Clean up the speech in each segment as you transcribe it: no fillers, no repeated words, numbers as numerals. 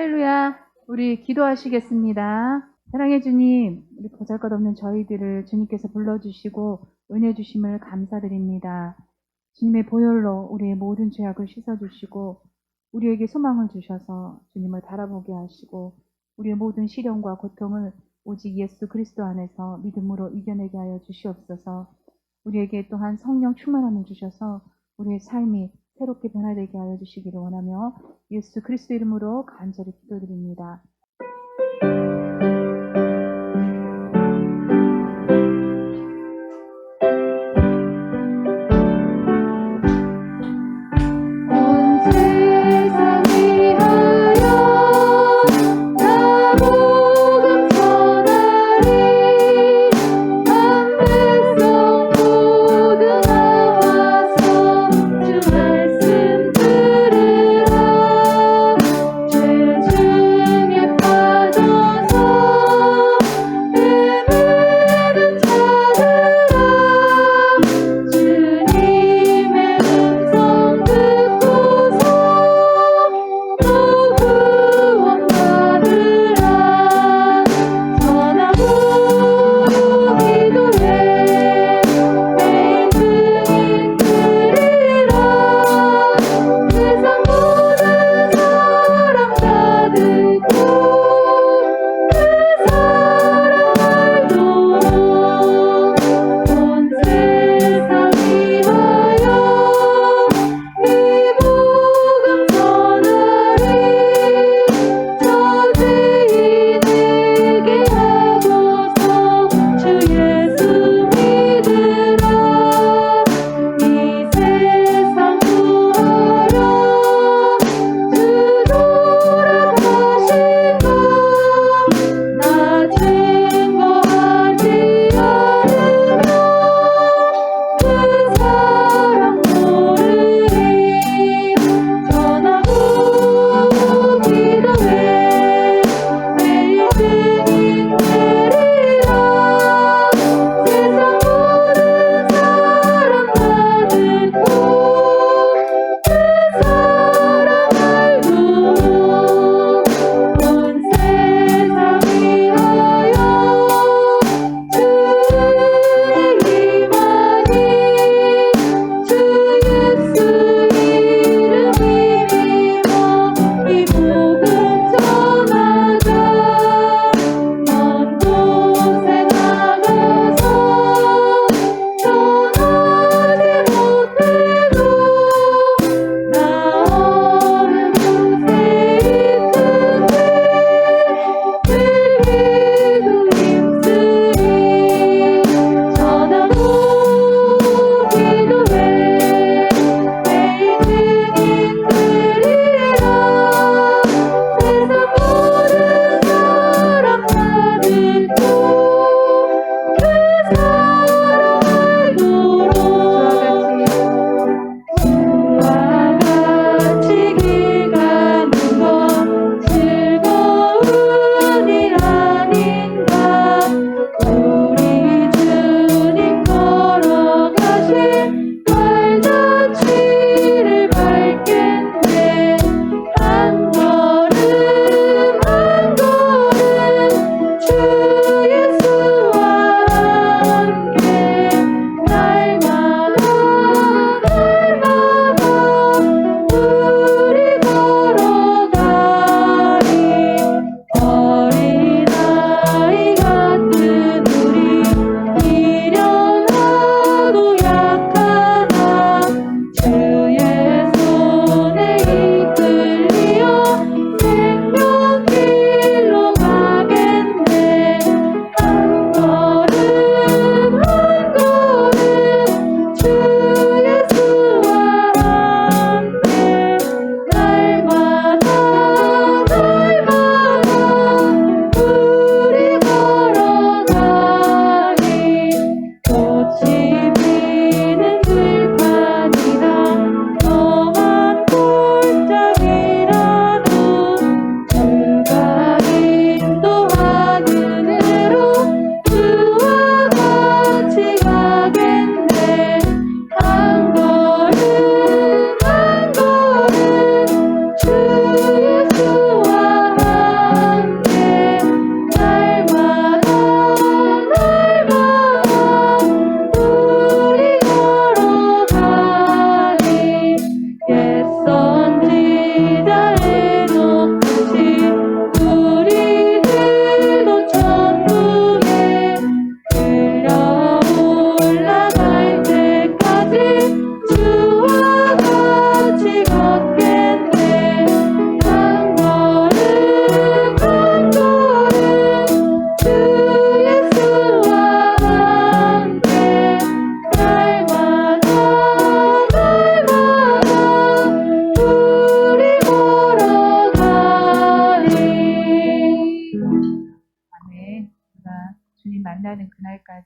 할렐루야. 우리 기도하시겠습니다. 사랑해 주님, 우리 보잘것없는 저희들을 주님께서 불러주시고 은혜 주심을 감사드립니다. 주님의 보혈로 우리의 모든 죄악을 씻어주시고 우리에게 소망을 주셔서 주님을 바라보게 하시고 우리의 모든 시련과 고통을 오직 예수 그리스도 안에서 믿음으로 이겨내게 하여 주시옵소서. 우리에게 또한 성령 충만함을 주셔서 우리의 삶이 새롭게 변화되게 하여 주시기를 원하며 예수 그리스도 이름으로 간절히 기도드립니다. 온 세상 위하여 나 복음 전하리 한 백성 모두 나와서 주 말씀 들으라 죄 중에 빠져서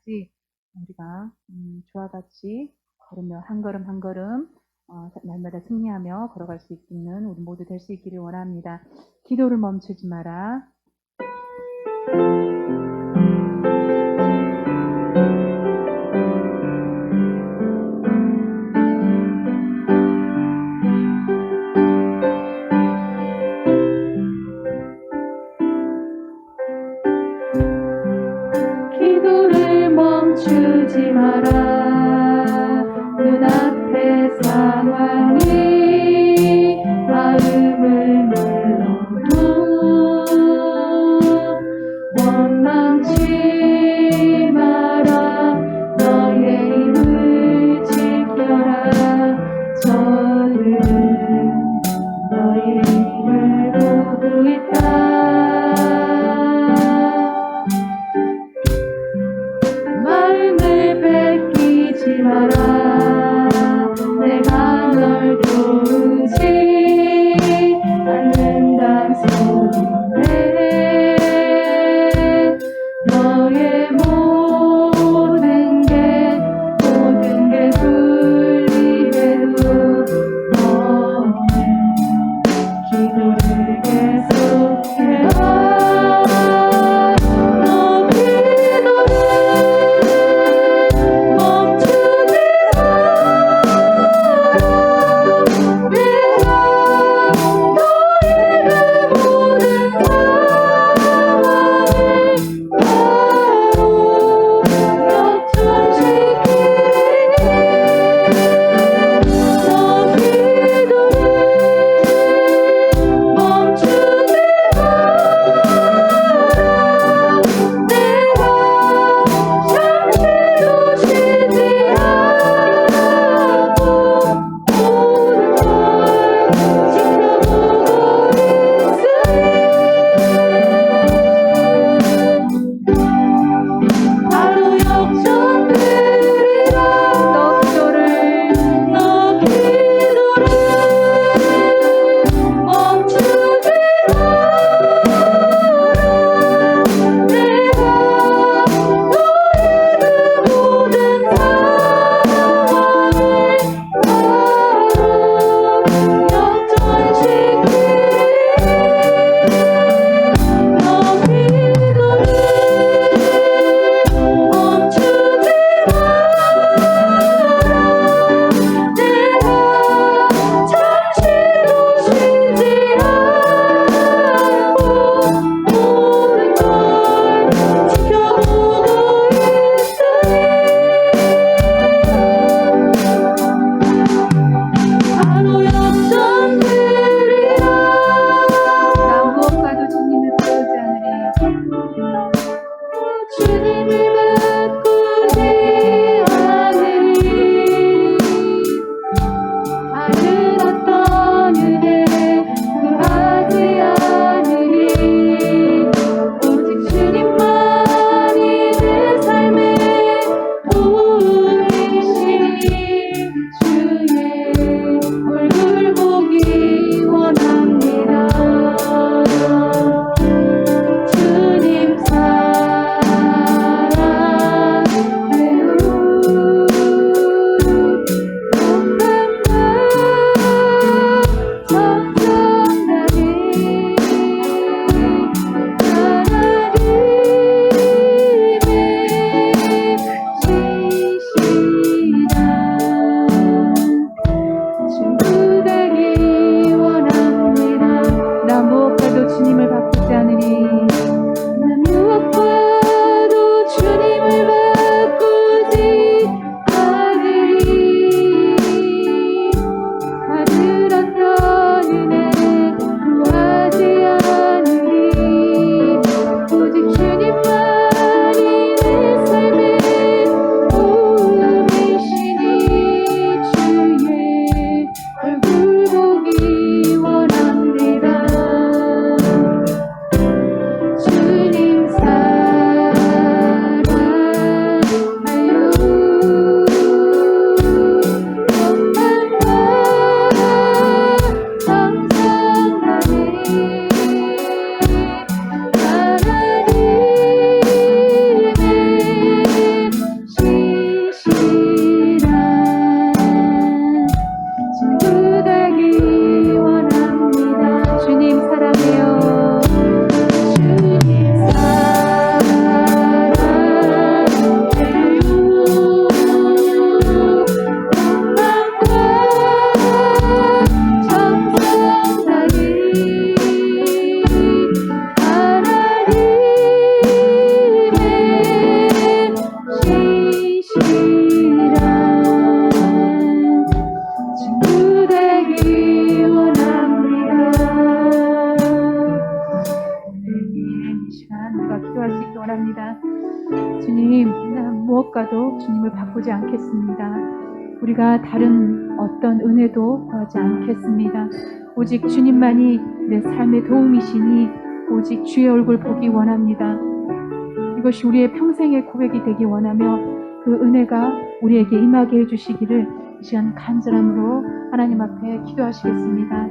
때까지 우리가 주와 같이 걸으며 한 걸음 한 걸음 날마다 승리하며 걸어갈 수 있는 우리 모두 될 수 있기를 원합니다. 기도를 멈추지 마라. 기도를 멈추지 마라. 눈앞의 상황이 마음을 눌러도 원망치 마라. 너의 힘을 지켜라. 저는 너의 힘을 보고 있다. 마음을 뺏기지 마라. 내가 널 도우지 않는단 소리네. 너의 모든 게 불리해도 너는 기도를 계속해. 우리가 기도할 수 있기 원합니다. 주님, 난 무엇과도 주님을 바꾸지 않겠습니다. 우리가 다른 어떤 은혜도 구하지 않겠습니다. 오직 주님만이 내 삶의 도움이시니 오직 주의 얼굴 보기 원합니다. 이것이 우리의 평생의 고백이 되기 원하며 그 은혜가 우리에게 임하게 해주시기를 이 시간 간절함으로 하나님 앞에 기도하시겠습니다.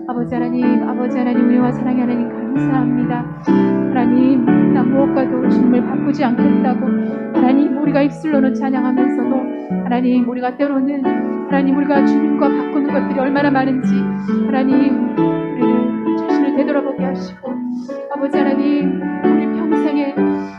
아버지 하나님, 은혜와 사랑의 하나님 감사합니다. 하나님, 나 무엇과도 주님을 바꾸지 않겠다고 하나님, 우리가 입술로는 찬양하면서도 하나님, 우리가 때로는 하나님, 우리가 주님과 바꾸는 것들이 얼마나 많은지 하나님, 우리를 자신을 되돌아보게 하시고 아버지 하나님, 우리 평생에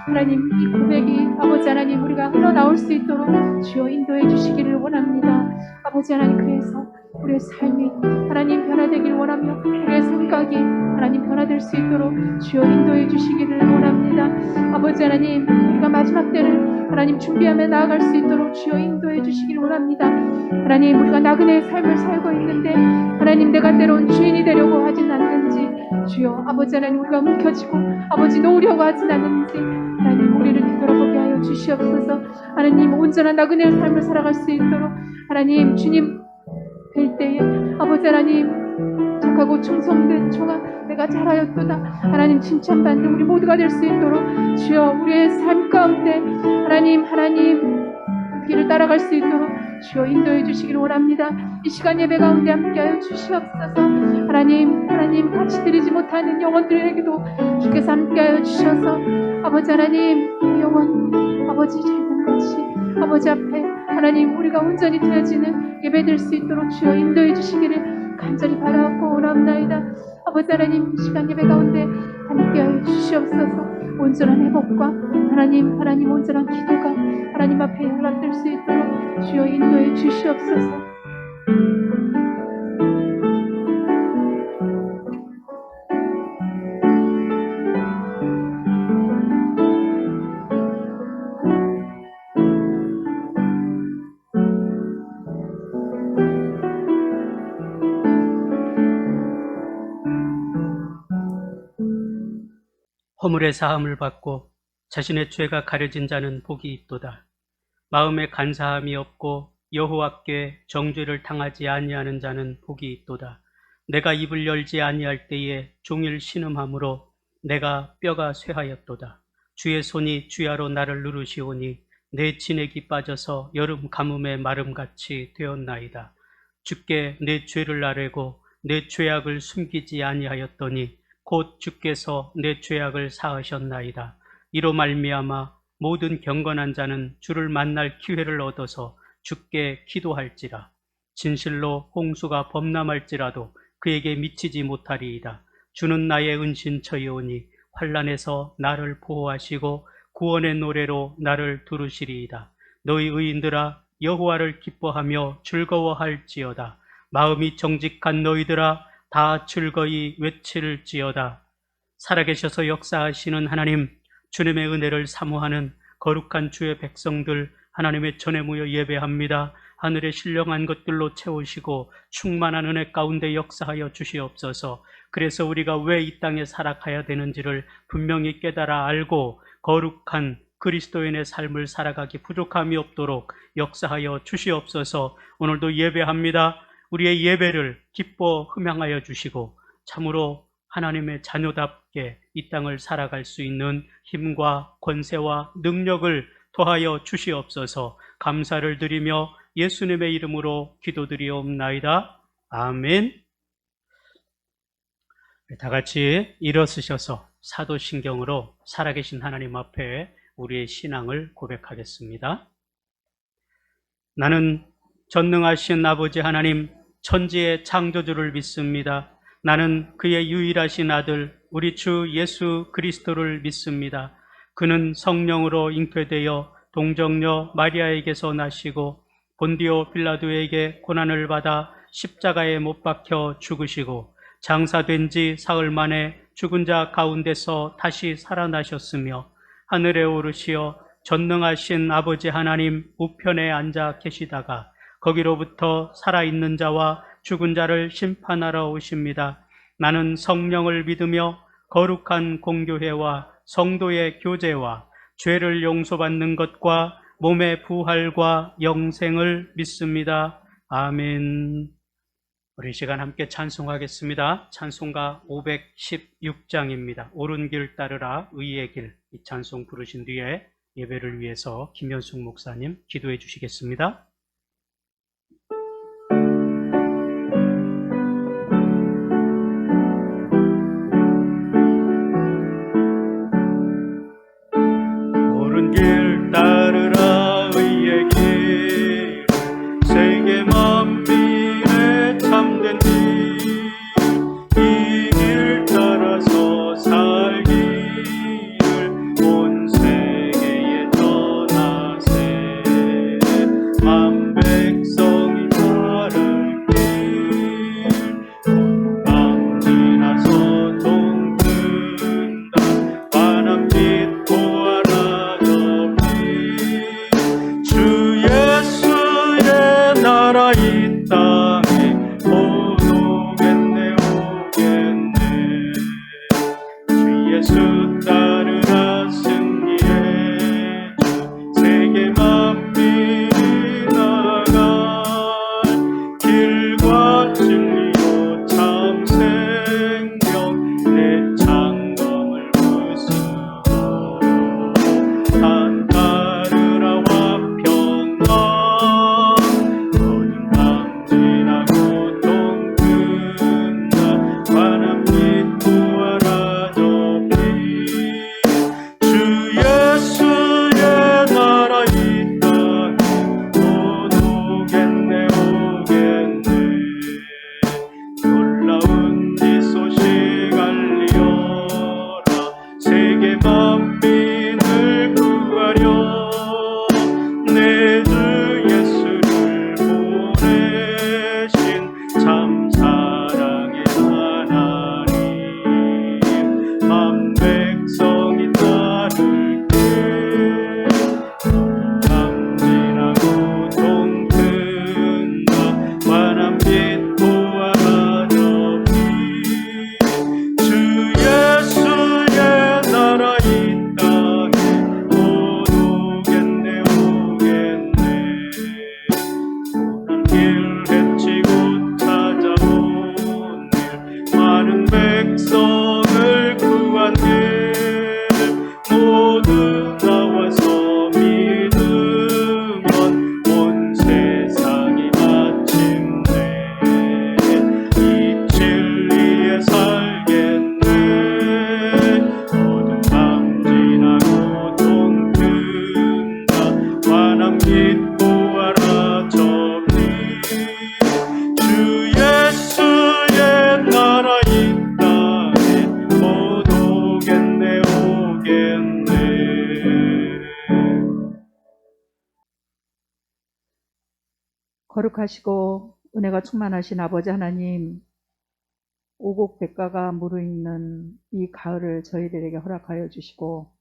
하나님, 이 고백이 아버지 하나님, 우리가 흘러나올 수 있도록 주여 인도해 주시기를 원합니다. 아버지 하나님, 그래서 우리의 삶이 하나님 변화되길 원하며 우리의 생각이 하나님 변화될 수 있도록 주여 인도해 주시기를 원합니다. 아버지 하나님, 우리가 마지막 때를 하나님 준비하며 나아갈 수 있도록 주여 인도해 주시기를 원합니다. 하나님, 우리가 나그네의 삶을 살고 있는데 하나님, 내가 때론 주인이 되려고 하진 않는지 주여 아버지 하나님, 우리가 움켜쥐고 아버지 놓으려고 하진 않는지 하나님, 우리를 뒤돌아보게 하여 주시옵소서. 하나님, 온전한 나그네의 삶을 살아갈 수 있도록 하나님, 주님 될 때에 아버지 하나님, 착하고 충성된 종아 내가 잘하였도다 하나님 칭찬받는 우리 모두가 될 수 있도록 주여 우리의 삶 가운데 하나님 그 길을 따라갈 수 있도록 주여 인도해 주시기를 원합니다. 이 시간 예배 가운데 함께하여 주시옵소서. 하나님 같이 드리지 못하는 영혼들에게도 주께서 함께하여 주셔서 아버지 하나님, 영혼 아버지 잘된 것이 아버지 앞에 하나님 우리가 온전히 드려지는 예배 될 수 있도록 주여 인도해 주시기를 간절히 바라고 원합나이다. 아버지 하나님, 이 시간 예배 가운데 함께하여 주시옵소서. 온전한 회복과 하나님 온전한 기도가 하나님 앞에 연락될 수 있도록 주여 인도해 주시옵소서. 허물의 사함을 받고 자신의 죄가 가려진 자는 복이 있도다. 마음에 간사함이 없고 여호와께 정죄를 당하지 아니하는 자는 복이 있도다. 내가 입을 열지 아니할 때에 종일 신음함으로 내가 뼈가 쇠하였도다. 주의 손이 주야로 나를 누르시오니 내 진액이 빠져서 여름 가뭄의 마름같이 되었나이다. 주께 내 죄를 아뢰고 내 죄악을 숨기지 아니하였더니 곧 주께서 내 죄악을 사하셨나이다. 이로 말미암아 모든 경건한 자는 주를 만날 기회를 얻어서 주께 기도할지라. 진실로 홍수가 범람할지라도 그에게 미치지 못하리이다. 주는 나의 은신처이오니 환난에서 나를 보호하시고 구원의 노래로 나를 두르시리이다. 너희 의인들아, 여호와를 기뻐하며 즐거워할지어다. 마음이 정직한 너희들아, 다 즐거이 외칠지어다. 살아계셔서 역사하시는 하나님, 주님의 은혜를 사모하는 거룩한 주의 백성들 하나님의 전에 모여 예배합니다. 하늘의 신령한 것들로 채우시고 충만한 은혜 가운데 역사하여 주시옵소서. 그래서 우리가 왜 이 땅에 살아가야 되는지를 분명히 깨달아 알고 거룩한 그리스도인의 삶을 살아가기 부족함이 없도록 역사하여 주시옵소서. 오늘도 예배합니다. 우리의 예배를 기뻐 흠양하여 주시고 참으로 하나님의 자녀답게 이 땅을 살아갈 수 있는 힘과 권세와 능력을 더하여 주시옵소서. 감사를 드리며 예수님의 이름으로 기도드리옵나이다. 아멘. 다 같이 일어서셔서 사도신경으로 살아계신 하나님 앞에 우리의 신앙을 고백하겠습니다. 나는 전능하신 아버지 하나님, 천지의 창조주를 믿습니다. 나는 그의 유일하신 아들 우리 주 예수 그리스도를 믿습니다. 그는 성령으로 잉태되어 동정녀 마리아에게서 나시고 본디오 빌라도에게 고난을 받아 십자가에 못 박혀 죽으시고 장사된 지 사흘 만에 죽은 자 가운데서 다시 살아나셨으며 하늘에 오르시어 전능하신 아버지 하나님 우편에 앉아 계시다가 거기로부터 살아있는 자와 죽은 자를 심판하러 오십니다. 나는 성령을 믿으며 거룩한 공교회와 성도의 교제와 죄를 용서받는 것과 몸의 부활과 영생을 믿습니다. 아멘. 우리 이 시간 함께 찬송하겠습니다. 찬송가 516장입니다. 옳은 길 따르라 의의 길. 이 찬송 부르신 뒤에 예배를 위해서 김현숙 목사님 기도해 주시겠습니다. 옳은 길 따르라 의의 길, 세계 만민의 참된 길, 이 길 따라서 살기를 온 세계에 전하세. 만 백성이 따를 길, 온 지나서 동든다. 환한 빛 보아라 저기, 주 예수의 나라 이 땅에 곧 오겠네 오겠네. 주 예수 따르라 승리의 주, 세계 만민이 나갈 길과 진리요 참 생명, 내 창검을 부수고 한 따르라 화평강, 어둠 밤 지나고 동끈다. 환한 빛 보아라 저기, 주 예수의 나라 이 땅에 곧 오겠네 오겠네. 놀라운 이 소식 알리어라, 세계 만민을 구하려 내 주 예수를 보내신 참 사랑의 하나님. 만 백성이 따를게 밤 지나고 동튼다. 환한 빛 보아라 저기, 주 예수의 나라 이 땅에 곧 오겠네 오겠네. 고난 길 헤치고 찾아온 길, 많은 백성을 구한 길, 모두 나와서 믿으면 온 세상이 마침내 이 진리에 살겠네. 어둠 밤 지나고 동튼다. 환한 빛 보아라 저기, 주 예수의 나라 이 땅에 곧 오겠네 오겠네. 거룩하시고 은혜가 충만하신 아버지 하나님, 오곡백과가 무르익는 이 가을을 저희들에게 허락하여 주시고,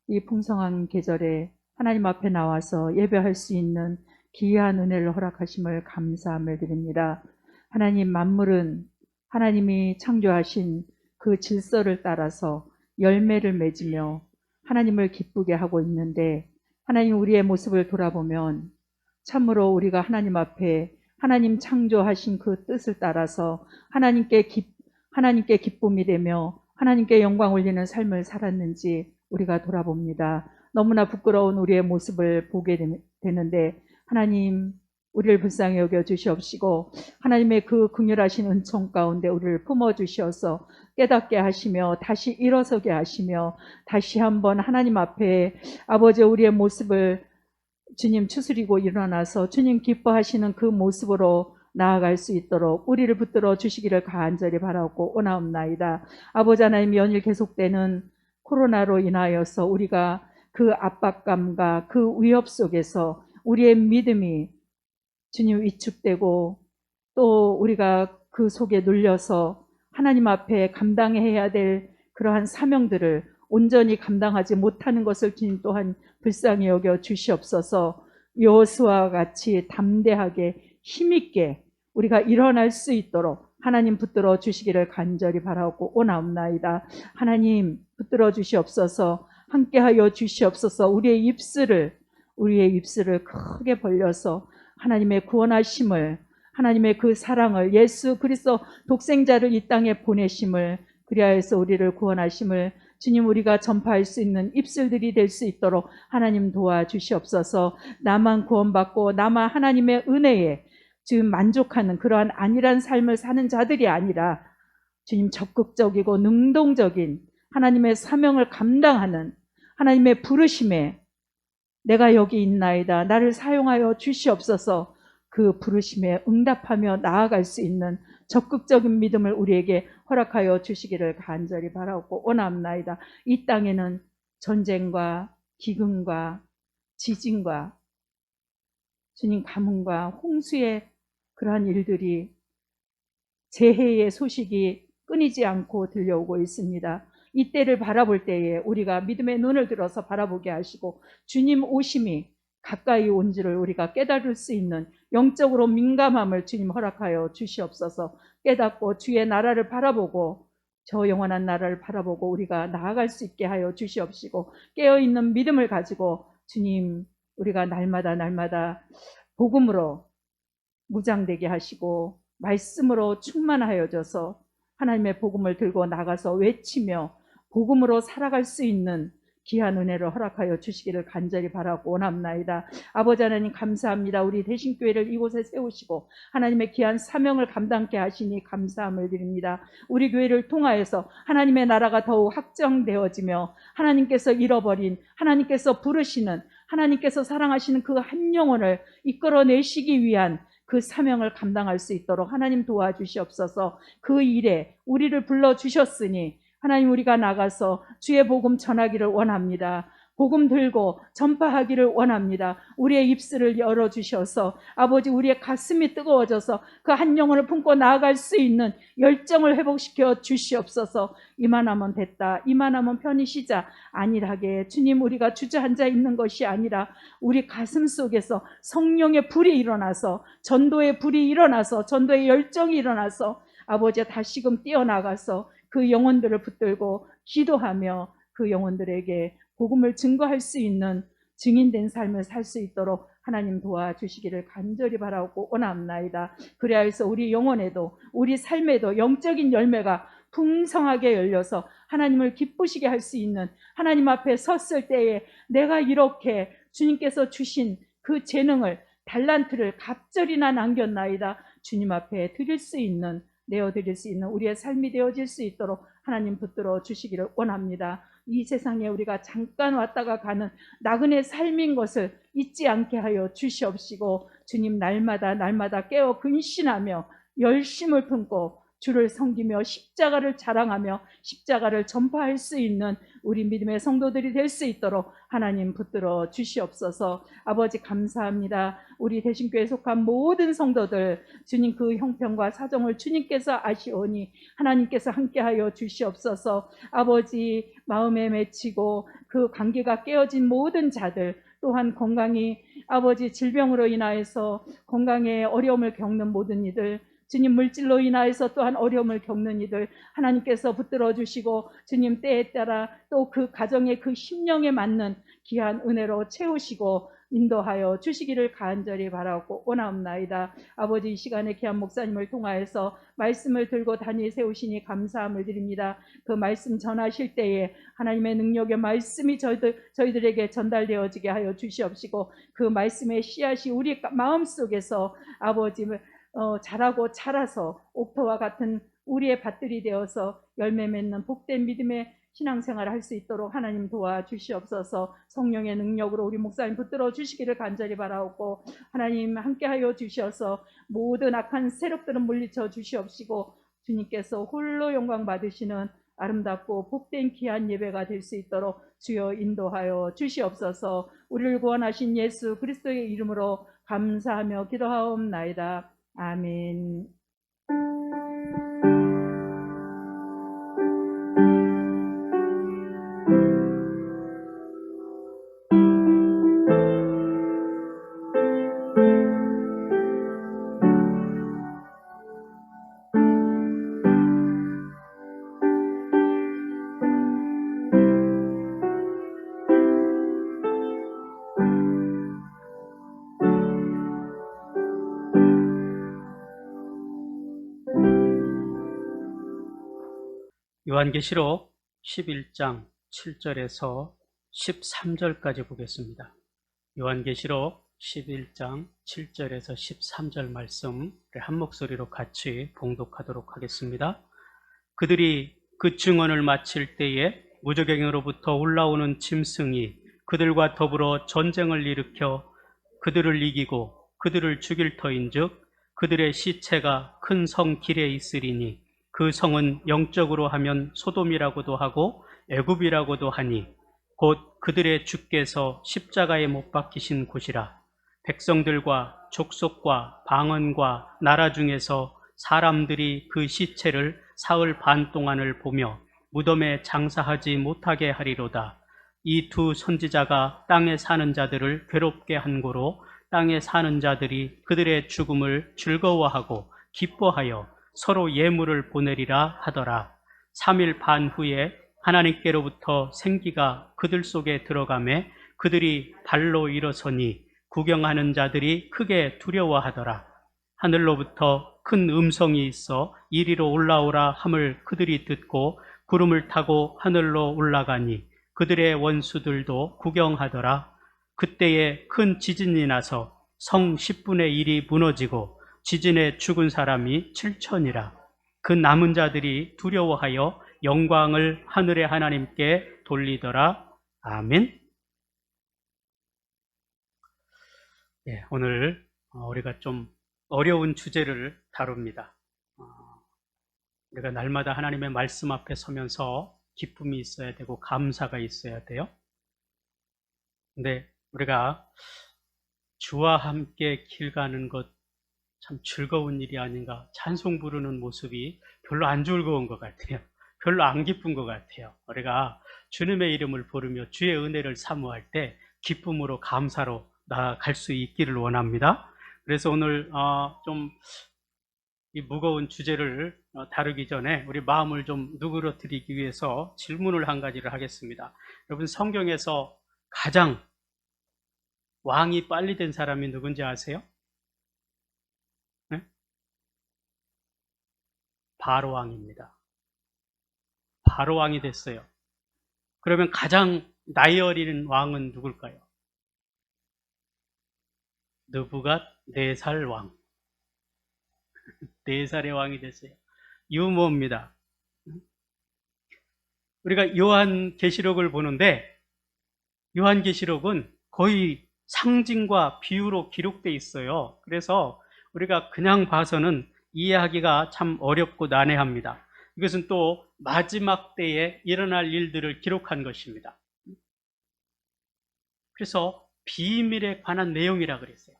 이 풍성한 계절에 하나님 앞에 나와서 예배할 수 있는 귀한 은혜를 허락하심을 감사함을 드립니다. 하나님, 만물은 하나님이 창조하신 그 질서를 따라서 열매를 맺으며 하나님을 기쁘게 하고 있는데, 하나님, 우리의 모습을 돌아보면 참으로 우리가 하나님 앞에 하나님 창조하신 그 뜻을 따라서 하나님께 기쁨이 되며 하나님께 영광 올리는 삶을 살았는지 우리가 돌아봅니다. 너무나 부끄러운 우리의 모습을 보게 되는데, 하나님, 우리를 불쌍히 여겨 주시옵시고 하나님의 그 긍휼하신 은총 가운데 우리를 품어 주셔서 깨닫게 하시며 다시 일어서게 하시며 다시 한번 하나님 앞에 아버지 우리의 모습을 주님 추스리고 일어나서 주님 기뻐하시는 그 모습으로 나아갈 수 있도록 우리를 붙들어 주시기를 간절히 바라고 원하옵나이다. 아버지 하나님, 연일 계속되는 코로나로 인하여서 우리가 그 압박감과 그 위협 속에서 우리의 믿음이 주님 위축되고 또 우리가 그 속에 눌려서 하나님 앞에 감당해야 될 그러한 사명들을 온전히 감당하지 못하는 것을 주님 또한 불쌍히 여겨 주시옵소서. 여호수아와 같이 담대하게 힘있게 우리가 일어날 수 있도록 하나님 붙들어 주시기를 간절히 바라고 오나옵나이다. 하나님 붙들어 주시옵소서. 함께하여 주시옵소서. 우리의 입술을 크게 벌려서 하나님의 구원하심을, 하나님의 그 사랑을, 예수 그리스도 독생자를 이 땅에 보내심을, 그리하여서 우리를 구원하심을 주님 우리가 전파할 수 있는 입술들이 될 수 있도록 하나님 도와주시옵소서. 나만 구원받고 나만 하나님의 은혜에 지금 만족하는 그러한 안일한 삶을 사는 자들이 아니라 주님 적극적이고 능동적인 하나님의 사명을 감당하는 하나님의 부르심에 내가 여기 있나이다. 나를 사용하여 주시옵소서. 그 부르심에 응답하며 나아갈 수 있는 적극적인 믿음을 우리에게 허락하여 주시기를 간절히 바라고 원합나이다. 이 땅에는 전쟁과 기근과 지진과 주님 가뭄과 홍수의 그러한 일들이, 재해의 소식이 끊이지 않고 들려오고 있습니다. 이때를 바라볼 때에 우리가 믿음의 눈을 들어서 바라보게 하시고 주님 오심이 가까이 온지를 우리가 깨달을 수 있는 영적으로 민감함을 주님 허락하여 주시옵소서. 깨닫고 주의 나라를 바라보고 저 영원한 나라를 바라보고 우리가 나아갈 수 있게 하여 주시옵시고, 깨어있는 믿음을 가지고 주님 우리가 날마다 복음으로 무장되게 하시고 말씀으로 충만하여져서 하나님의 복음을 들고 나가서 외치며 복음으로 살아갈 수 있는 귀한 은혜를 허락하여 주시기를 간절히 바라고 원합나이다. 아버지 하나님 감사합니다. 우리 대신교회를 이곳에 세우시고 하나님의 귀한 사명을 감당케 하시니 감사함을 드립니다. 우리 교회를 통하여서 하나님의 나라가 더욱 확정되어지며 하나님께서 잃어버린, 하나님께서 부르시는, 하나님께서 사랑하시는 그 한 영혼을 이끌어내시기 위한 그 사명을 감당할 수 있도록 하나님 도와주시옵소서. 그 일에 우리를 불러주셨으니 하나님 우리가 나가서 주의 복음 전하기를 원합니다. 복음 들고 전파하기를 원합니다. 우리의 입술을 열어주셔서 아버지 우리의 가슴이 뜨거워져서 그 한 영혼을 품고 나아갈 수 있는 열정을 회복시켜 주시옵소서. 이만하면 됐다, 이만하면 편히 쉬자 아니라게 주님 우리가 주저앉아 있는 것이 아니라 우리 가슴 속에서 성령의 불이 일어나서, 전도의 불이 일어나서, 전도의 열정이 일어나서 아버지 다시금 뛰어나가서 그 영혼들을 붙들고 기도하며 그 영혼들에게 복음을 증거할 수 있는 증인된 삶을 살 수 있도록 하나님 도와주시기를 간절히 바라고 원합나이다. 그래야해서 우리 영혼에도 우리 삶에도 영적인 열매가 풍성하게 열려서 하나님을 기쁘시게 할 수 있는, 하나님 앞에 섰을 때에 내가 이렇게 주님께서 주신 그 재능을, 달란트를 갑절이나 남겼나이다. 주님 앞에 드릴 수 있는, 내어드릴 수 있는 우리의 삶이 되어질 수 있도록 하나님 붙들어 주시기를 원합니다. 이 세상에 우리가 잠깐 왔다가 가는 나그네 삶인 것을 잊지 않게 하여 주시옵시고 주님 날마다 깨어 근신하며 열심을 품고 주를 섬기며 십자가를 자랑하며 십자가를 전파할 수 있는 우리 믿음의 성도들이 될 수 있도록 하나님 붙들어 주시옵소서. 아버지 감사합니다. 우리 대신교회에 속한 모든 성도들 주님 그 형편과 사정을 주님께서 아시오니 하나님께서 함께하여 주시옵소서. 아버지 마음에 맺히고 그 관계가 깨어진 모든 자들, 또한 건강이 아버지 질병으로 인하여서 건강에 어려움을 겪는 모든 이들, 주님 물질로 인하여서 또한 어려움을 겪는 이들 하나님께서 붙들어 주시고 주님 때에 따라 또 그 가정의 그 심령에 맞는 귀한 은혜로 채우시고 인도하여 주시기를 간절히 바라고 원하옵나이다. 아버지 이 시간에 귀한 목사님을 통하여서 말씀을 들고 단위 세우시니 감사함을 드립니다. 그 말씀 전하실 때에 하나님의 능력의 말씀이 저희들에게 전달되어지게 하여 주시옵시고 그 말씀의 씨앗이 우리 마음속에서 아버지 자라고 자라서 옥토와 같은 우리의 밭들이 되어서 열매 맺는 복된 믿음의 신앙생활을 할 수 있도록 하나님 도와주시옵소서. 성령의 능력으로 우리 목사님 붙들어 주시기를 간절히 바라옵고 하나님 함께하여 주셔서 모든 악한 세력들은 물리쳐 주시옵시고 주님께서 홀로 영광 받으시는 아름답고 복된 귀한 예배가 될 수 있도록 주여 인도하여 주시옵소서. 우리를 구원하신 예수 그리스도의 이름으로 감사하며 기도하옵나이다. 아멘. 요한계시록 11장 7절에서 13절까지 보겠습니다. 요한계시록 11장 7절에서 13절 말씀 한 목소리로 같이 봉독하도록 하겠습니다. 그들이 그 증언을 마칠 때에 무저갱으로부터 올라오는 짐승이 그들과 더불어 전쟁을 일으켜 그들을 이기고 그들을 죽일 터인즉 그들의 시체가 큰 성 길에 있으리니 그 성은 영적으로 하면 소돔이라고도 하고 애굽이라고도 하니 곧 그들의 주께서 십자가에 못 박히신 곳이라. 백성들과 족속과 방언과 나라 중에서 사람들이 그 시체를 사흘 반 동안을 보며 무덤에 장사하지 못하게 하리로다. 이 두 선지자가 땅에 사는 자들을 괴롭게 한 고로 땅에 사는 자들이 그들의 죽음을 즐거워하고 기뻐하여 서로 예물을 보내리라 하더라. 3일 반 후에 하나님께로부터 생기가 그들 속에 들어가매 그들이 발로 일어서니 구경하는 자들이 크게 두려워하더라. 하늘로부터 큰 음성이 있어 이리로 올라오라 함을 그들이 듣고 구름을 타고 하늘로 올라가니 그들의 원수들도 구경하더라. 그때에 큰 지진이 나서 성 10분의 1이 무너지고 지진에 죽은 사람이 7천이라. 그 남은 자들이 두려워하여 영광을 하늘의 하나님께 돌리더라. 아멘. 예, 오늘 우리가 좀 어려운 주제를 다룹니다. 우리가 날마다 하나님의 말씀 앞에 서면서 기쁨이 있어야 되고 감사가 있어야 돼요. 근데 우리가 주와 함께 길 가는 것 참 즐거운 일이 아닌가. 찬송 부르는 모습이 별로 안 즐거운 것 같아요. 별로 안 기쁜 것 같아요. 우리가 주님의 이름을 부르며 주의 은혜를 사모할 때 기쁨으로 감사로 나아갈 수 있기를 원합니다. 그래서 오늘 좀 이 무거운 주제를 다루기 전에 우리 마음을 좀 누그러뜨리기 위해서 질문을 한 가지를 하겠습니다. 여러분, 성경에서 가장 왕이 빨리 된 사람이 누군지 아세요? 네? 바로 왕입니다. 바로 왕이 됐어요. 그러면 가장 나이 어린 왕은 누굴까요? 느부갓네살 왕. 4살의 왕이 됐어요. 유모입니다. 우리가 요한계시록을 보는데 요한계시록은 거의 상징과 비유로 기록되어 있어요. 그래서 우리가 그냥 봐서는 이해하기가 참 어렵고 난해합니다. 이것은 또 마지막 때에 일어날 일들을 기록한 것입니다. 그래서 비밀에 관한 내용이라 그랬어요.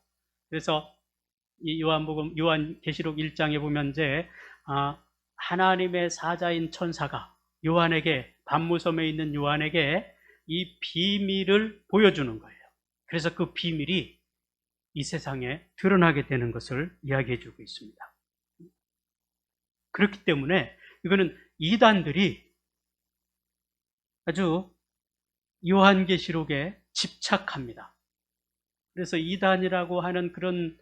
그래서 이 요한계시록 1장에 보면 이제 하나님의 사자인 천사가 요한에게, 반무섬에 있는 요한에게 이 비밀을 보여주는 거예요. 그래서 그 비밀이 이 세상에 드러나게 되는 것을 이야기해 주고 있습니다. 그렇기 때문에 이거는 이단들이 아주 요한계시록에 집착합니다. 그래서 이단이라고 하는 그런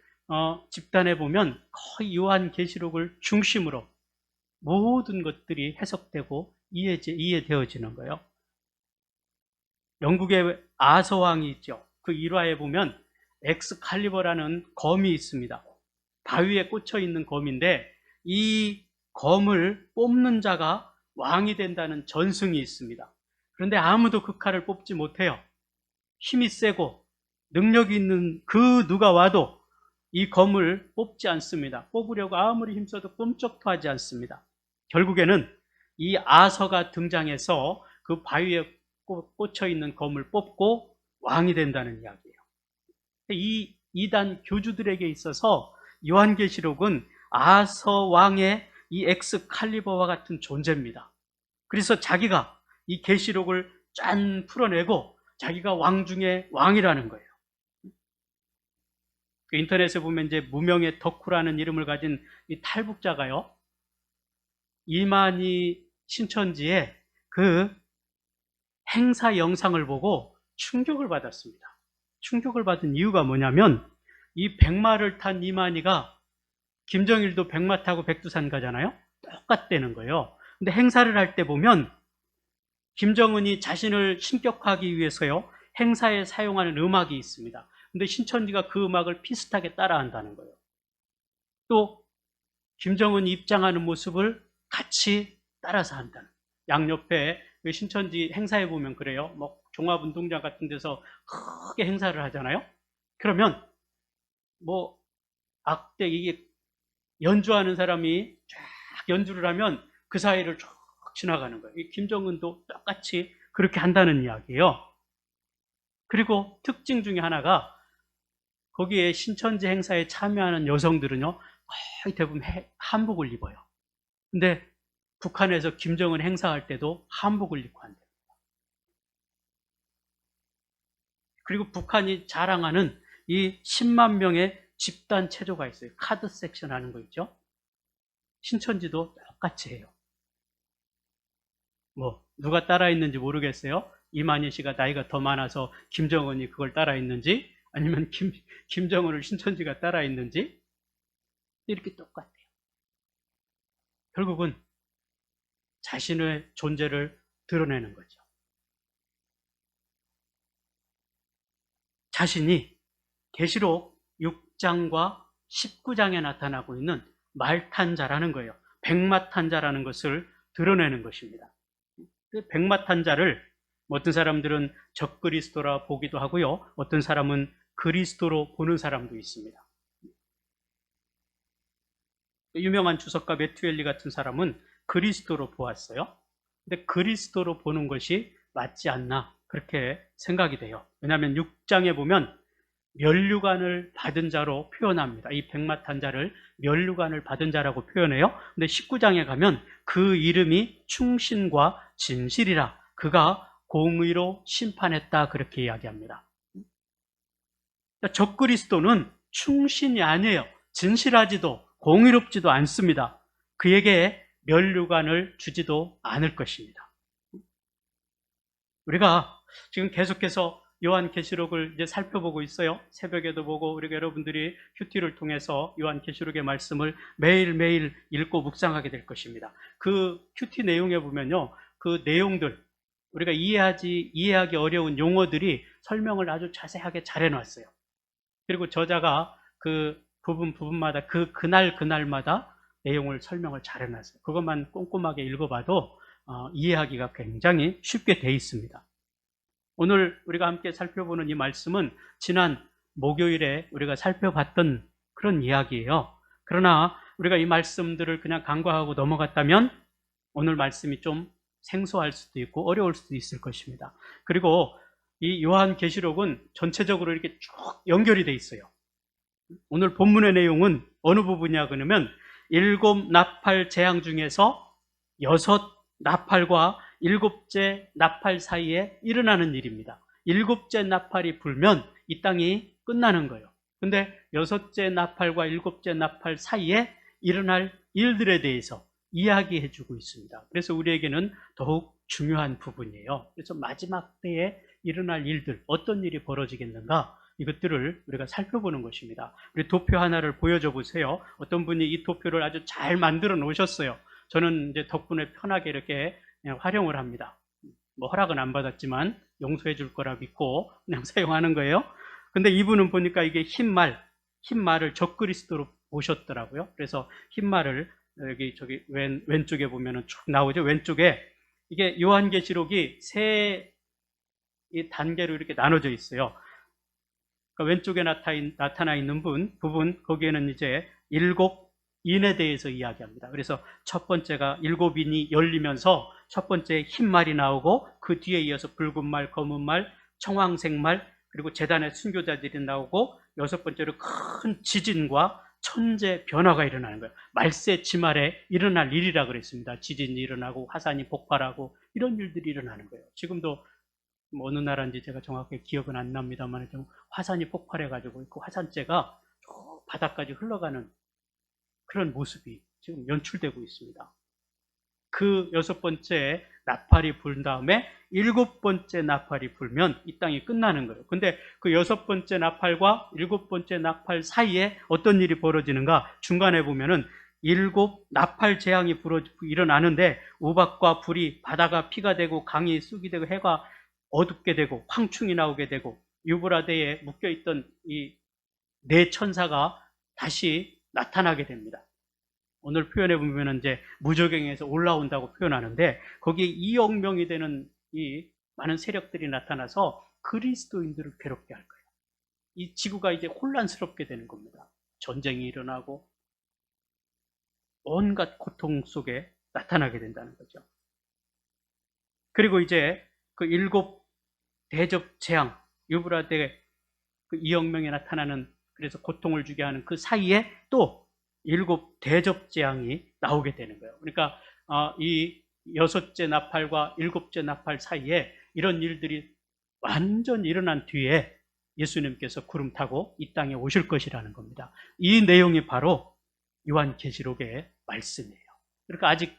집단에 보면 거의 요한계시록을 중심으로 모든 것들이 해석되고 이해되어지는 거예요. 영국의 아서왕이 있죠. 그 일화에 보면 엑스칼리버라는 검이 있습니다. 바위에 꽂혀 있는 검인데 이 검을 뽑는 자가 왕이 된다는 전승이 있습니다. 그런데 아무도 그 칼을 뽑지 못해요. 힘이 세고 능력이 있는 그 누가 와도 이 검을 뽑지 않습니다. 뽑으려고 아무리 힘써도 꼼짝도 하지 않습니다. 결국에는 이 아서가 등장해서 그 바위에 꽂혀 있는 검을 뽑고 왕이 된다는 이야기예요. 이 이단 교주들에게 있어서 요한계시록은 아서 왕의 이 엑스칼리버와 같은 존재입니다. 그래서 자기가 이 계시록을 짠 풀어내고 자기가 왕 중에 왕이라는 거예요. 그 인터넷에 보면 이제 무명의 덕후라는 이름을 가진 이 탈북자가요, 이만희 신천지에 그 행사 영상을 보고 충격을 받았습니다. 충격을 받은 이유가 뭐냐면 이 백마를 탄 이만희가 김정일도 백마 타고 백두산 가잖아요. 똑같다는 거예요. 근데 행사를 할 때 보면 김정은이 자신을 신격화하기 위해서요, 행사에 사용하는 음악이 있습니다. 근데 신천지가 그 음악을 비슷하게 따라한다는 거예요. 또 김정은이 입장하는 모습을 같이 따라서 한다는 거예요. 양옆에 신천지 행사에 보면 그래요. 뭐 종합운동장 같은 데서 크게 행사를 하잖아요. 그러면 뭐 악대 이게 연주하는 사람이 쫙 연주를 하면 그 사이를 쭉 지나가는 거예요. 이 김정은도 똑같이 그렇게 한다는 이야기예요. 그리고 특징 중에 하나가 거기에 신천지 행사에 참여하는 여성들은요, 거의 대부분 한복을 입어요. 근데 북한에서 김정은 행사할 때도 한복을 입고 한대요. 그리고 북한이 자랑하는 이 10만 명의 집단 체조가 있어요. 카드 섹션 하는 거 있죠. 신천지도 똑같이 해요. 뭐 누가 따라 했는지 모르겠어요. 이만희 씨가 나이가 더 많아서 김정은이 그걸 따라 했는지, 아니면 김정은을 신천지가 따라 했는지, 이렇게 똑같아요. 결국은 자신의 존재를 드러내는 거죠. 자신이 계시록 6장과 19장에 나타나고 있는 말탄자라는 거예요. 백마탄자라는 것을 드러내는 것입니다. 백마탄자를 어떤 사람들은 적그리스도라 보기도 하고요, 어떤 사람은 그리스도로 보는 사람도 있습니다. 유명한 주석가 메투엘리 같은 사람은 그리스도로 보았어요. 근데 그리스도로 보는 것이 맞지 않나, 그렇게 생각이 돼요. 왜냐하면 6장에 보면 면류관을 받은 자로 표현합니다. 이 백마탄자를 면류관을 받은 자라고 표현해요. 근데 19장에 가면 그 이름이 충신과 진실이라, 그가 공의로 심판했다, 그렇게 이야기합니다. 적그리스도는 충신이 아니에요. 진실하지도 공의롭지도 않습니다. 그에게 면류관을 주지도 않을 것입니다. 우리가 지금 계속해서 요한계시록을 이제 살펴보고 있어요. 새벽에도 보고, 우리가 여러분들이 큐티를 통해서 요한계시록의 말씀을 매일매일 읽고 묵상하게 될 것입니다. 그 큐티 내용에 보면요, 그 내용들, 우리가 이해하기 어려운 용어들이 설명을 아주 자세하게 잘 해놨어요. 그리고 저자가 그 부분마다 그날마다 내용을 설명을 잘 해놨어요. 그것만 꼼꼼하게 읽어봐도 이해하기가 굉장히 쉽게 돼 있습니다. 오늘 우리가 함께 살펴보는 이 말씀은 지난 목요일에 우리가 살펴봤던 그런 이야기예요. 그러나 우리가 이 말씀들을 그냥 간과하고 넘어갔다면 오늘 말씀이 좀 생소할 수도 있고 어려울 수도 있을 것입니다. 그리고 이 요한계시록은 전체적으로 이렇게 쭉 연결이 돼 있어요. 오늘 본문의 내용은 어느 부분이냐 그러면 7 나팔 재앙 중에서 6 나팔과 7째 나팔 사이에 일어나는 일입니다. 7째 나팔이 불면 이 땅이 끝나는 거예요. 근데 6째 나팔과 7째 나팔 사이에 일어날 일들에 대해서 이야기해 주고 있습니다. 그래서 우리에게는 더욱 중요한 부분이에요. 그래서 마지막 때에 일어날 일들, 어떤 일이 벌어지겠는가, 이것들을 우리가 살펴보는 것입니다. 우리 도표 하나를 보여줘 보세요. 어떤 분이 이 도표를 아주 잘 만들어 놓으셨어요. 저는 이제 덕분에 편하게 이렇게 그냥 활용을 합니다. 뭐 허락은 안 받았지만 용서해 줄 거라 믿고 그냥 사용하는 거예요. 근데 이분은 보니까 이게 흰말을 적그리스도로 보셨더라고요. 그래서 흰말을 저기 왼쪽에 보면은 쭉 나오죠. 왼쪽에 이게 요한계시록이 세 단계로 이렇게 나눠져 있어요. 그러니까 왼쪽에 나타나 있는 부분, 거기에는 이제 7인에 대해서 이야기합니다. 그래서 첫 번째가 7인이 열리면서 첫 번째 흰 말이 나오고, 그 뒤에 이어서 붉은 말, 검은 말, 청황색 말, 그리고 제단의 순교자들이 나오고, 6번째로 큰 지진과 천재 변화가 일어나는 거예요. 말세 지말에 일어날 일이라 그랬습니다. 지진이 일어나고 화산이 폭발하고 이런 일들이 일어나는 거예요. 지금도 뭐 어느 나라인지 제가 정확하게 기억은 안 납니다만 화산이 폭발해가지고 그 화산재가 바닥까지 흘러가는 그런 모습이 지금 연출되고 있습니다. 그 6번째 나팔이 불은 다음에 7번째 나팔이 불면 이 땅이 끝나는 거예요. 근데 그 6번째 나팔과 7번째 나팔 사이에 어떤 일이 벌어지는가, 중간에 보면은 일곱 나팔 재앙이 일어나는데 우박과 불이 바다가 피가 되고 강이 쑥이 되고 해가 어둡게 되고 황충이 나오게 되고 유브라데에 묶여있던 이 네 천사가 다시 나타나게 됩니다. 오늘 표현해 보면 이제 무저갱에서 올라온다고 표현하는데 거기에 2억 명이 되는 이 많은 세력들이 나타나서 그리스도인들을 괴롭게 할 거예요. 이 지구가 이제 혼란스럽게 되는 겁니다. 전쟁이 일어나고 온갖 고통 속에 나타나게 된다는 거죠. 그리고 이제 그 일곱 대접 재앙, 유브라데 그 2억 명에 나타나는 그래서 고통을 주게 하는 그 사이에 또 일곱 대접 재앙이 나오게 되는 거예요. 그러니까 이 여섯째 나팔과 일곱째 나팔 사이에 이런 일들이 완전 일어난 뒤에 예수님께서 구름 타고 이 땅에 오실 것이라는 겁니다. 이 내용이 바로 요한계시록의 말씀이에요. 그러니까 아직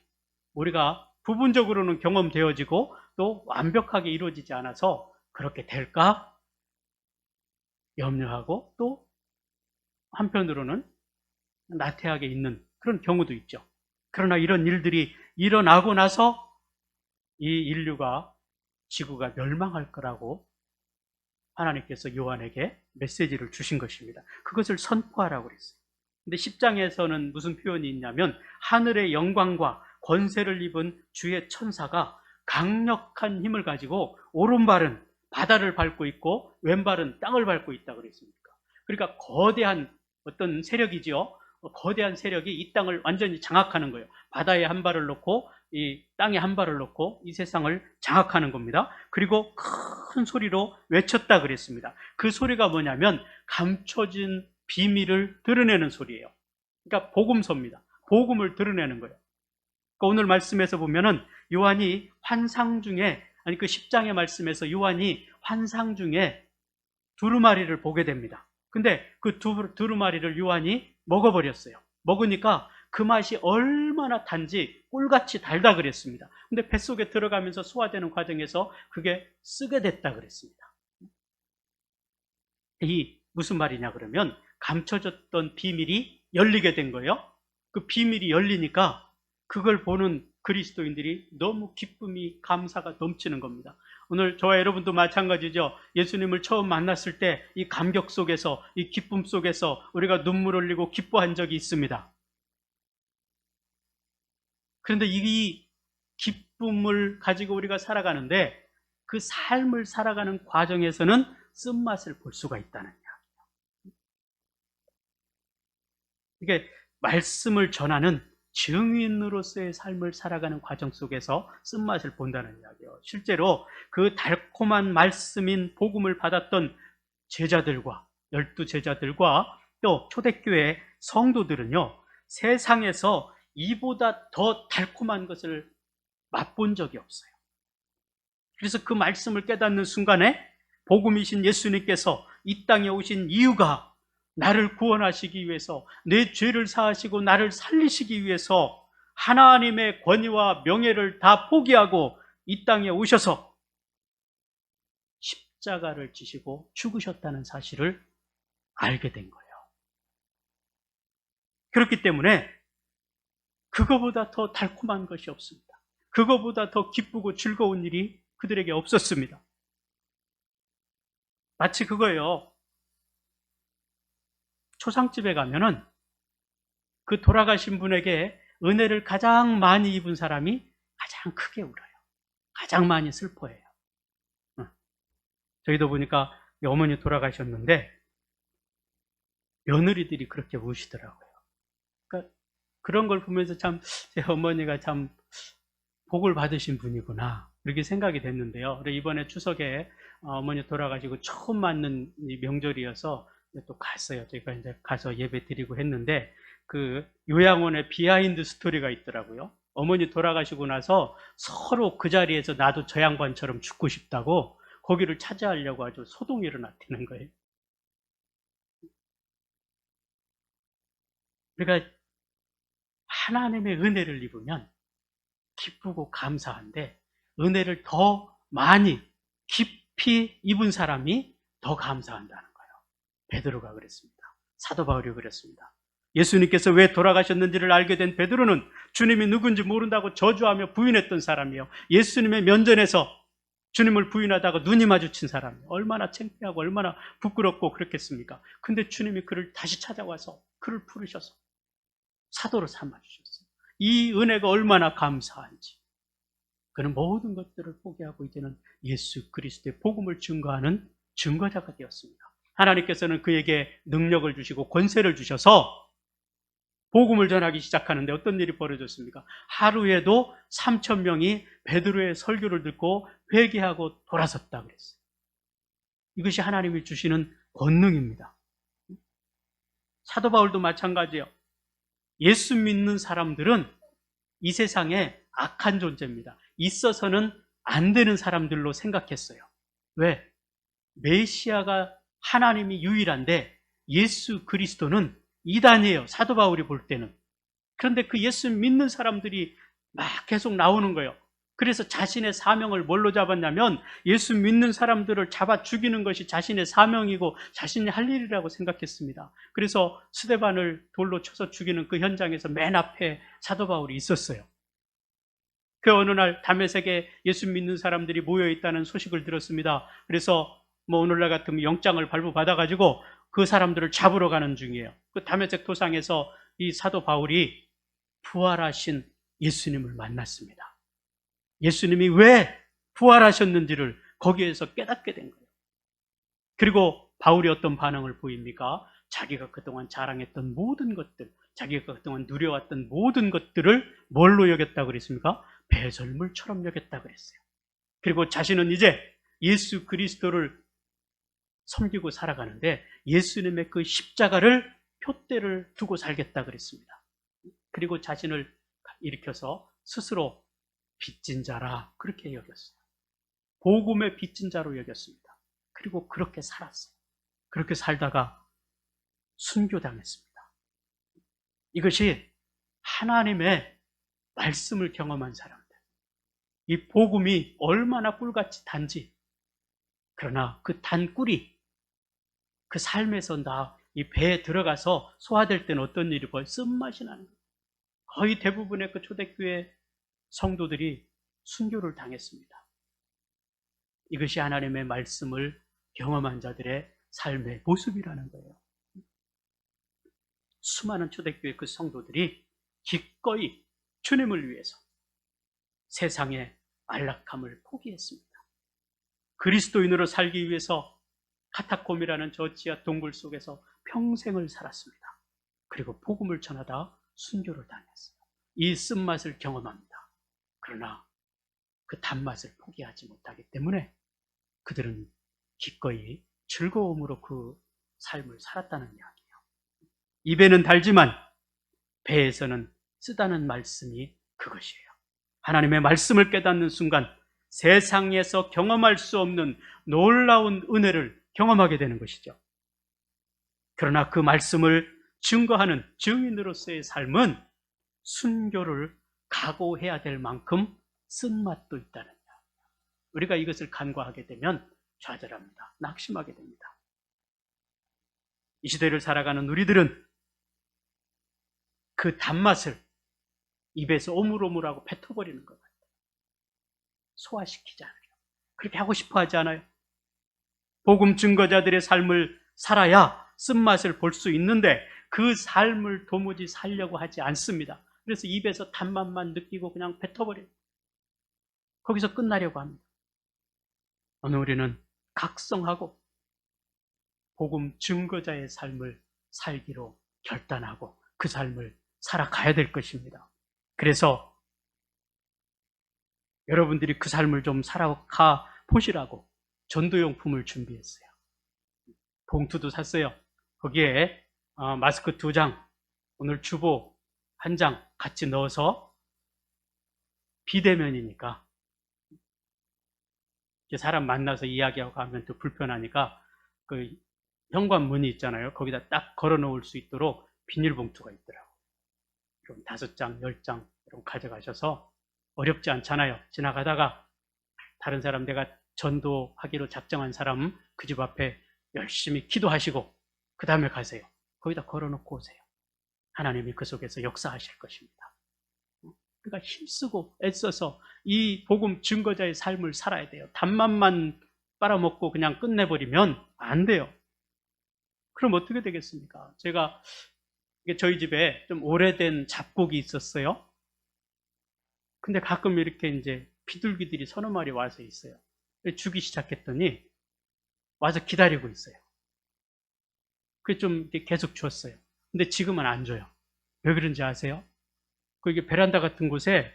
우리가 부분적으로는 경험되어지고 또 완벽하게 이루어지지 않아서 그렇게 될까 염려하고 또 한편으로는 나태하게 있는 그런 경우도 있죠. 그러나 이런 일들이 일어나고 나서 이 인류가 지구가 멸망할 거라고 하나님께서 요한에게 메시지를 주신 것입니다. 그것을 선포하라고 그랬어요. 근데 10장에서는 무슨 표현이 있냐면 하늘의 영광과 권세를 입은 주의 천사가 강력한 힘을 가지고 오른발은 바다를 밟고 있고 왼발은 땅을 밟고 있다고 그랬습니까? 그러니까 거대한 어떤 세력이지요. 거대한 세력이 이 땅을 완전히 장악하는 거예요. 바다에 한 발을 놓고 이 땅에 한 발을 놓고 이 세상을 장악하는 겁니다. 그리고 큰 소리로 외쳤다 그랬습니다. 그 소리가 뭐냐면 감춰진 비밀을 드러내는 소리예요. 그러니까 복음서입니다. 복음을 드러내는 거예요. 그러니까 오늘 말씀에서 보면은 요한이 환상 중에 아니 그 10장의 말씀에서 요한이 환상 중에 두루마리를 보게 됩니다. 근데 그 두루마리를 요한이 먹어버렸어요. 먹으니까 그 맛이 얼마나 단지 꿀같이 달다 그랬습니다. 근데 뱃속에 들어가면서 소화되는 과정에서 그게 쓰게 됐다 그랬습니다. 이 무슨 말이냐 그러면 감춰졌던 비밀이 열리게 된 거예요. 그 비밀이 열리니까 그걸 보는 그리스도인들이 너무 기쁨이 감사가 넘치는 겁니다. 오늘 저와 여러분도 마찬가지죠. 예수님을 처음 만났을 때 이 감격 속에서 이 기쁨 속에서 우리가 눈물 흘리고 기뻐한 적이 있습니다. 그런데 이 기쁨을 가지고 우리가 살아가는데 그 삶을 살아가는 과정에서는 쓴맛을 볼 수가 있다는 이야기예요. 이게 말씀을 전하는 증인으로서의 삶을 살아가는 과정 속에서 쓴맛을 본다는 이야기예요. 실제로 그 달콤한 말씀인 복음을 받았던 제자들과 12제자들과 또 초대교회 성도들은요, 세상에서 이보다 더 달콤한 것을 맛본 적이 없어요. 그래서 그 말씀을 깨닫는 순간에 복음이신 예수님께서 이 땅에 오신 이유가 나를 구원하시기 위해서, 내 죄를 사하시고 나를 살리시기 위해서 하나님의 권위와 명예를 다 포기하고 이 땅에 오셔서 십자가를 지시고 죽으셨다는 사실을 알게 된 거예요. 그렇기 때문에 그거보다 더 달콤한 것이 없습니다. 그거보다 더 기쁘고 즐거운 일이 그들에게 없었습니다. 마치 그거예요. 초상집에 가면은 그 돌아가신 분에게 은혜를 가장 많이 입은 사람이 가장 크게 울어요. 가장 많이 슬퍼해요. 저희도 보니까 어머니 돌아가셨는데 며느리들이 그렇게 우시더라고요. 그러니까 그런 걸 보면서 참 제 어머니가 참 복을 받으신 분이구나 이렇게 생각이 됐는데요. 그래서 이번에 추석에 어머니 돌아가시고 처음 맞는 명절이어서 또 갔어요. 제가 이제 가서 예배 드리고 했는데 그 요양원에 비하인드 스토리가 있더라고요. 어머니 돌아가시고 나서 서로 그 자리에서 나도 저 양반처럼 죽고 싶다고 거기를 차지하려고 아주 소동이 일어났다는 거예요. 그러니까 하나님의 은혜를 입으면 기쁘고 감사한데 은혜를 더 많이 깊이 입은 사람이 더 감사한다는 거예요. 베드로가 그랬습니다. 사도 바울이 그랬습니다. 예수님께서 왜 돌아가셨는지를 알게 된 베드로는 주님이 누군지 모른다고 저주하며 부인했던 사람이에요. 예수님의 면전에서 주님을 부인하다가 눈이 마주친 사람이에요. 얼마나 창피하고 얼마나 부끄럽고 그렇겠습니까? 근데 주님이 그를 다시 찾아와서 그를 부르셔서 사도로 삼아주셨어요. 이 은혜가 얼마나 감사한지. 그는 모든 것들을 포기하고 이제는 예수 그리스도의 복음을 증거하는 증거자가 되었습니다. 하나님께서는 그에게 능력을 주시고 권세를 주셔서 복음을 전하기 시작하는데 어떤 일이 벌어졌습니까? 하루에도 3,000명이 베드로의 설교를 듣고 회개하고 돌아섰다 그랬어요. 이것이 하나님이 주시는 권능입니다. 사도 바울도 마찬가지예요. 예수 믿는 사람들은 이 세상에 악한 존재입니다. 있어서는 안 되는 사람들로 생각했어요. 왜? 메시아가 하나님이 유일한데 예수 그리스도는 이단이에요. 사도 바울이 볼 때는. 그런데 그 예수 믿는 사람들이 막 계속 나오는 거예요. 그래서 자신의 사명을 뭘로 잡았냐면 예수 믿는 사람들을 잡아 죽이는 것이 자신의 사명이고 자신이 할 일이라고 생각했습니다. 그래서 스데반을 돌로 쳐서 죽이는 그 현장에서 맨 앞에 사도 바울이 있었어요. 그 어느 날 다메섹에 예수 믿는 사람들이 모여 있다는 소식을 들었습니다. 그래서 오늘날 같으면 영장을 발부받아가지고 그 사람들을 잡으러 가는 중이에요. 그 다메섹 도상에서 이 사도 바울이 부활하신 예수님을 만났습니다. 예수님이 왜 부활하셨는지를 거기에서 깨닫게 된 거예요. 그리고 바울이 어떤 반응을 보입니까? 자기가 그동안 자랑했던 모든 것들, 자기가 그동안 누려왔던 모든 것들을 뭘로 여겼다고 그랬습니까? 배설물처럼 여겼다고 그랬어요. 그리고 자신은 이제 예수 그리스도를 섬기고 살아가는데 예수님의 그 십자가를 표대를 두고 살겠다 그랬습니다. 그리고 자신을 일으켜서 스스로 빚진 자라 그렇게 여겼어요. 복음의 빚진 자로 여겼습니다. 그리고 그렇게 살았어요. 그렇게 살다가 순교당했습니다. 이것이 하나님의 말씀을 경험한 사람들. 이 복음이 얼마나 꿀같이 단지, 그러나 그 단 꿀이 그 삶에서 이 배에 들어가서 소화될 때는 어떤 일이 벌써 쓴맛이 나는 거예요. 거의 대부분의 그 초대교회 성도들이 순교를 당했습니다. 이것이 하나님의 말씀을 경험한 자들의 삶의 모습이라는 거예요. 수많은 초대교회 그 성도들이 기꺼이 주님을 위해서 세상의 안락함을 포기했습니다. 그리스도인으로 살기 위해서 카타콤이라는 저 지하 동굴 속에서 평생을 살았습니다. 그리고 복음을 전하다 순교를 당했어요. 이 쓴맛을 경험합니다. 그러나 그 단맛을 포기하지 못하기 때문에 그들은 기꺼이 즐거움으로 그 삶을 살았다는 이야기예요. 입에는 달지만 배에서는 쓰다는 말씀이 그것이에요. 하나님의 말씀을 깨닫는 순간 세상에서 경험할 수 없는 놀라운 은혜를 경험하게 되는 것이죠. 그러나 그 말씀을 증거하는 증인으로서의 삶은 순교를 각오해야 될 만큼 쓴맛도 있다는 거예요. 우리가 이것을 간과하게 되면 좌절합니다. 낙심하게 됩니다. 이 시대를 살아가는 우리들은 그 단맛을 입에서 오물오물하고 뱉어버리는 것 같아요. 소화시키지 않아요. 그렇게 하고 싶어 하지 않아요. 복음 증거자들의 삶을 살아야 쓴맛을 볼 수 있는데 그 삶을 도무지 살려고 하지 않습니다. 그래서 입에서 단맛만 느끼고 그냥 뱉어버려요. 거기서 끝나려고 합니다. 오늘 우리는 각성하고 복음 증거자의 삶을 살기로 결단하고 그 삶을 살아가야 될 것입니다. 그래서 여러분들이 그 삶을 좀 살아가 보시라고 전도용품을 준비했어요. 봉투도 샀어요. 거기에 마스크 2장, 오늘 주보 1장 같이 넣어서 비대면이니까 사람 만나서 이야기하고 하면 또 불편하니까 그 현관문이 있잖아요. 거기다 딱 걸어 놓을 수 있도록 비닐봉투가 있더라고요. 그럼 5장, 10장 이런 가져가셔서 어렵지 않잖아요. 지나가다가 다른 사람 내가 전도하기로 작정한 사람 그 집 앞에 열심히 기도하시고 그 다음에 가세요. 거기다 걸어놓고 오세요. 하나님이 그 속에서 역사하실 것입니다. 그러니까 힘쓰고 애써서 이 복음 증거자의 삶을 살아야 돼요. 단맛만 빨아먹고 그냥 끝내버리면 안 돼요. 그럼 어떻게 되겠습니까? 제가 저희 집에 좀 오래된 잡곡이 있었어요. 근데 가끔 이렇게 이제 비둘기들이 서너 마리 와서 있어요. 주기 시작했더니 와서 기다리고 있어요. 그게 좀 계속 줬어요. 근데 지금은 안 줘요. 왜 그런지 아세요? 이게 베란다 같은 곳에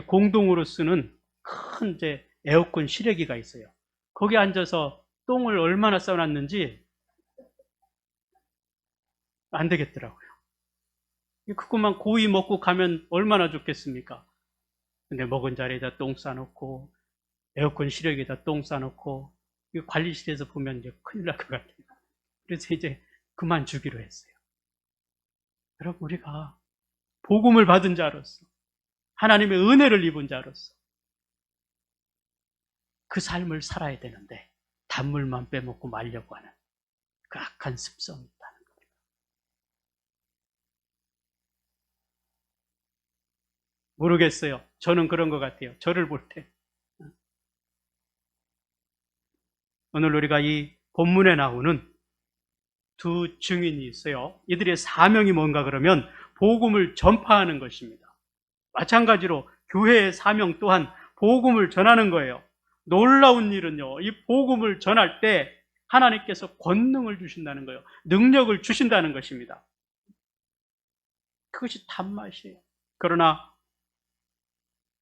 공동으로 쓰는 큰 이제 에어컨 실외기가 있어요. 거기 앉아서 똥을 얼마나 싸놨는지 안 되겠더라고요. 그것만 고이 먹고 가면 얼마나 좋겠습니까? 근데 먹은 자리에다 똥 싸놓고 에어컨 실외기에다 똥 싸놓고 관리실에서 보면 이제 큰일 날 것 같아요. 그래서 이제 그만 주기로 했어요. 여러분, 우리가 복음을 받은 자로서 하나님의 은혜를 입은 자로서 그 삶을 살아야 되는데 단물만 빼먹고 말려고 하는 그 악한 습성이 있다는 겁니다. 모르겠어요. 저는 그런 것 같아요. 저를 볼 때. 오늘 우리가 이 본문에 나오는 두 증인이 있어요. 이들의 사명이 뭔가 그러면 복음을 전파하는 것입니다. 마찬가지로 교회의 사명 또한 복음을 전하는 거예요. 놀라운 일은요, 이 복음을 전할 때 하나님께서 권능을 주신다는 거예요. 능력을 주신다는 것입니다. 그것이 단맛이에요. 그러나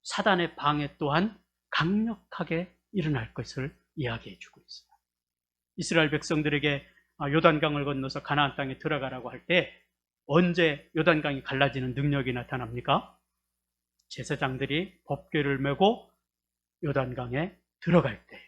사단의 방해 또한 강력하게 일어날 것을 이야기해 주고 있어요. 이스라엘 백성들에게 요단강을 건너서 가나안 땅에 들어가라고 할 때 언제 요단강이 갈라지는 능력이 나타납니까? 제사장들이 법궤를 메고 요단강에 들어갈 때예요.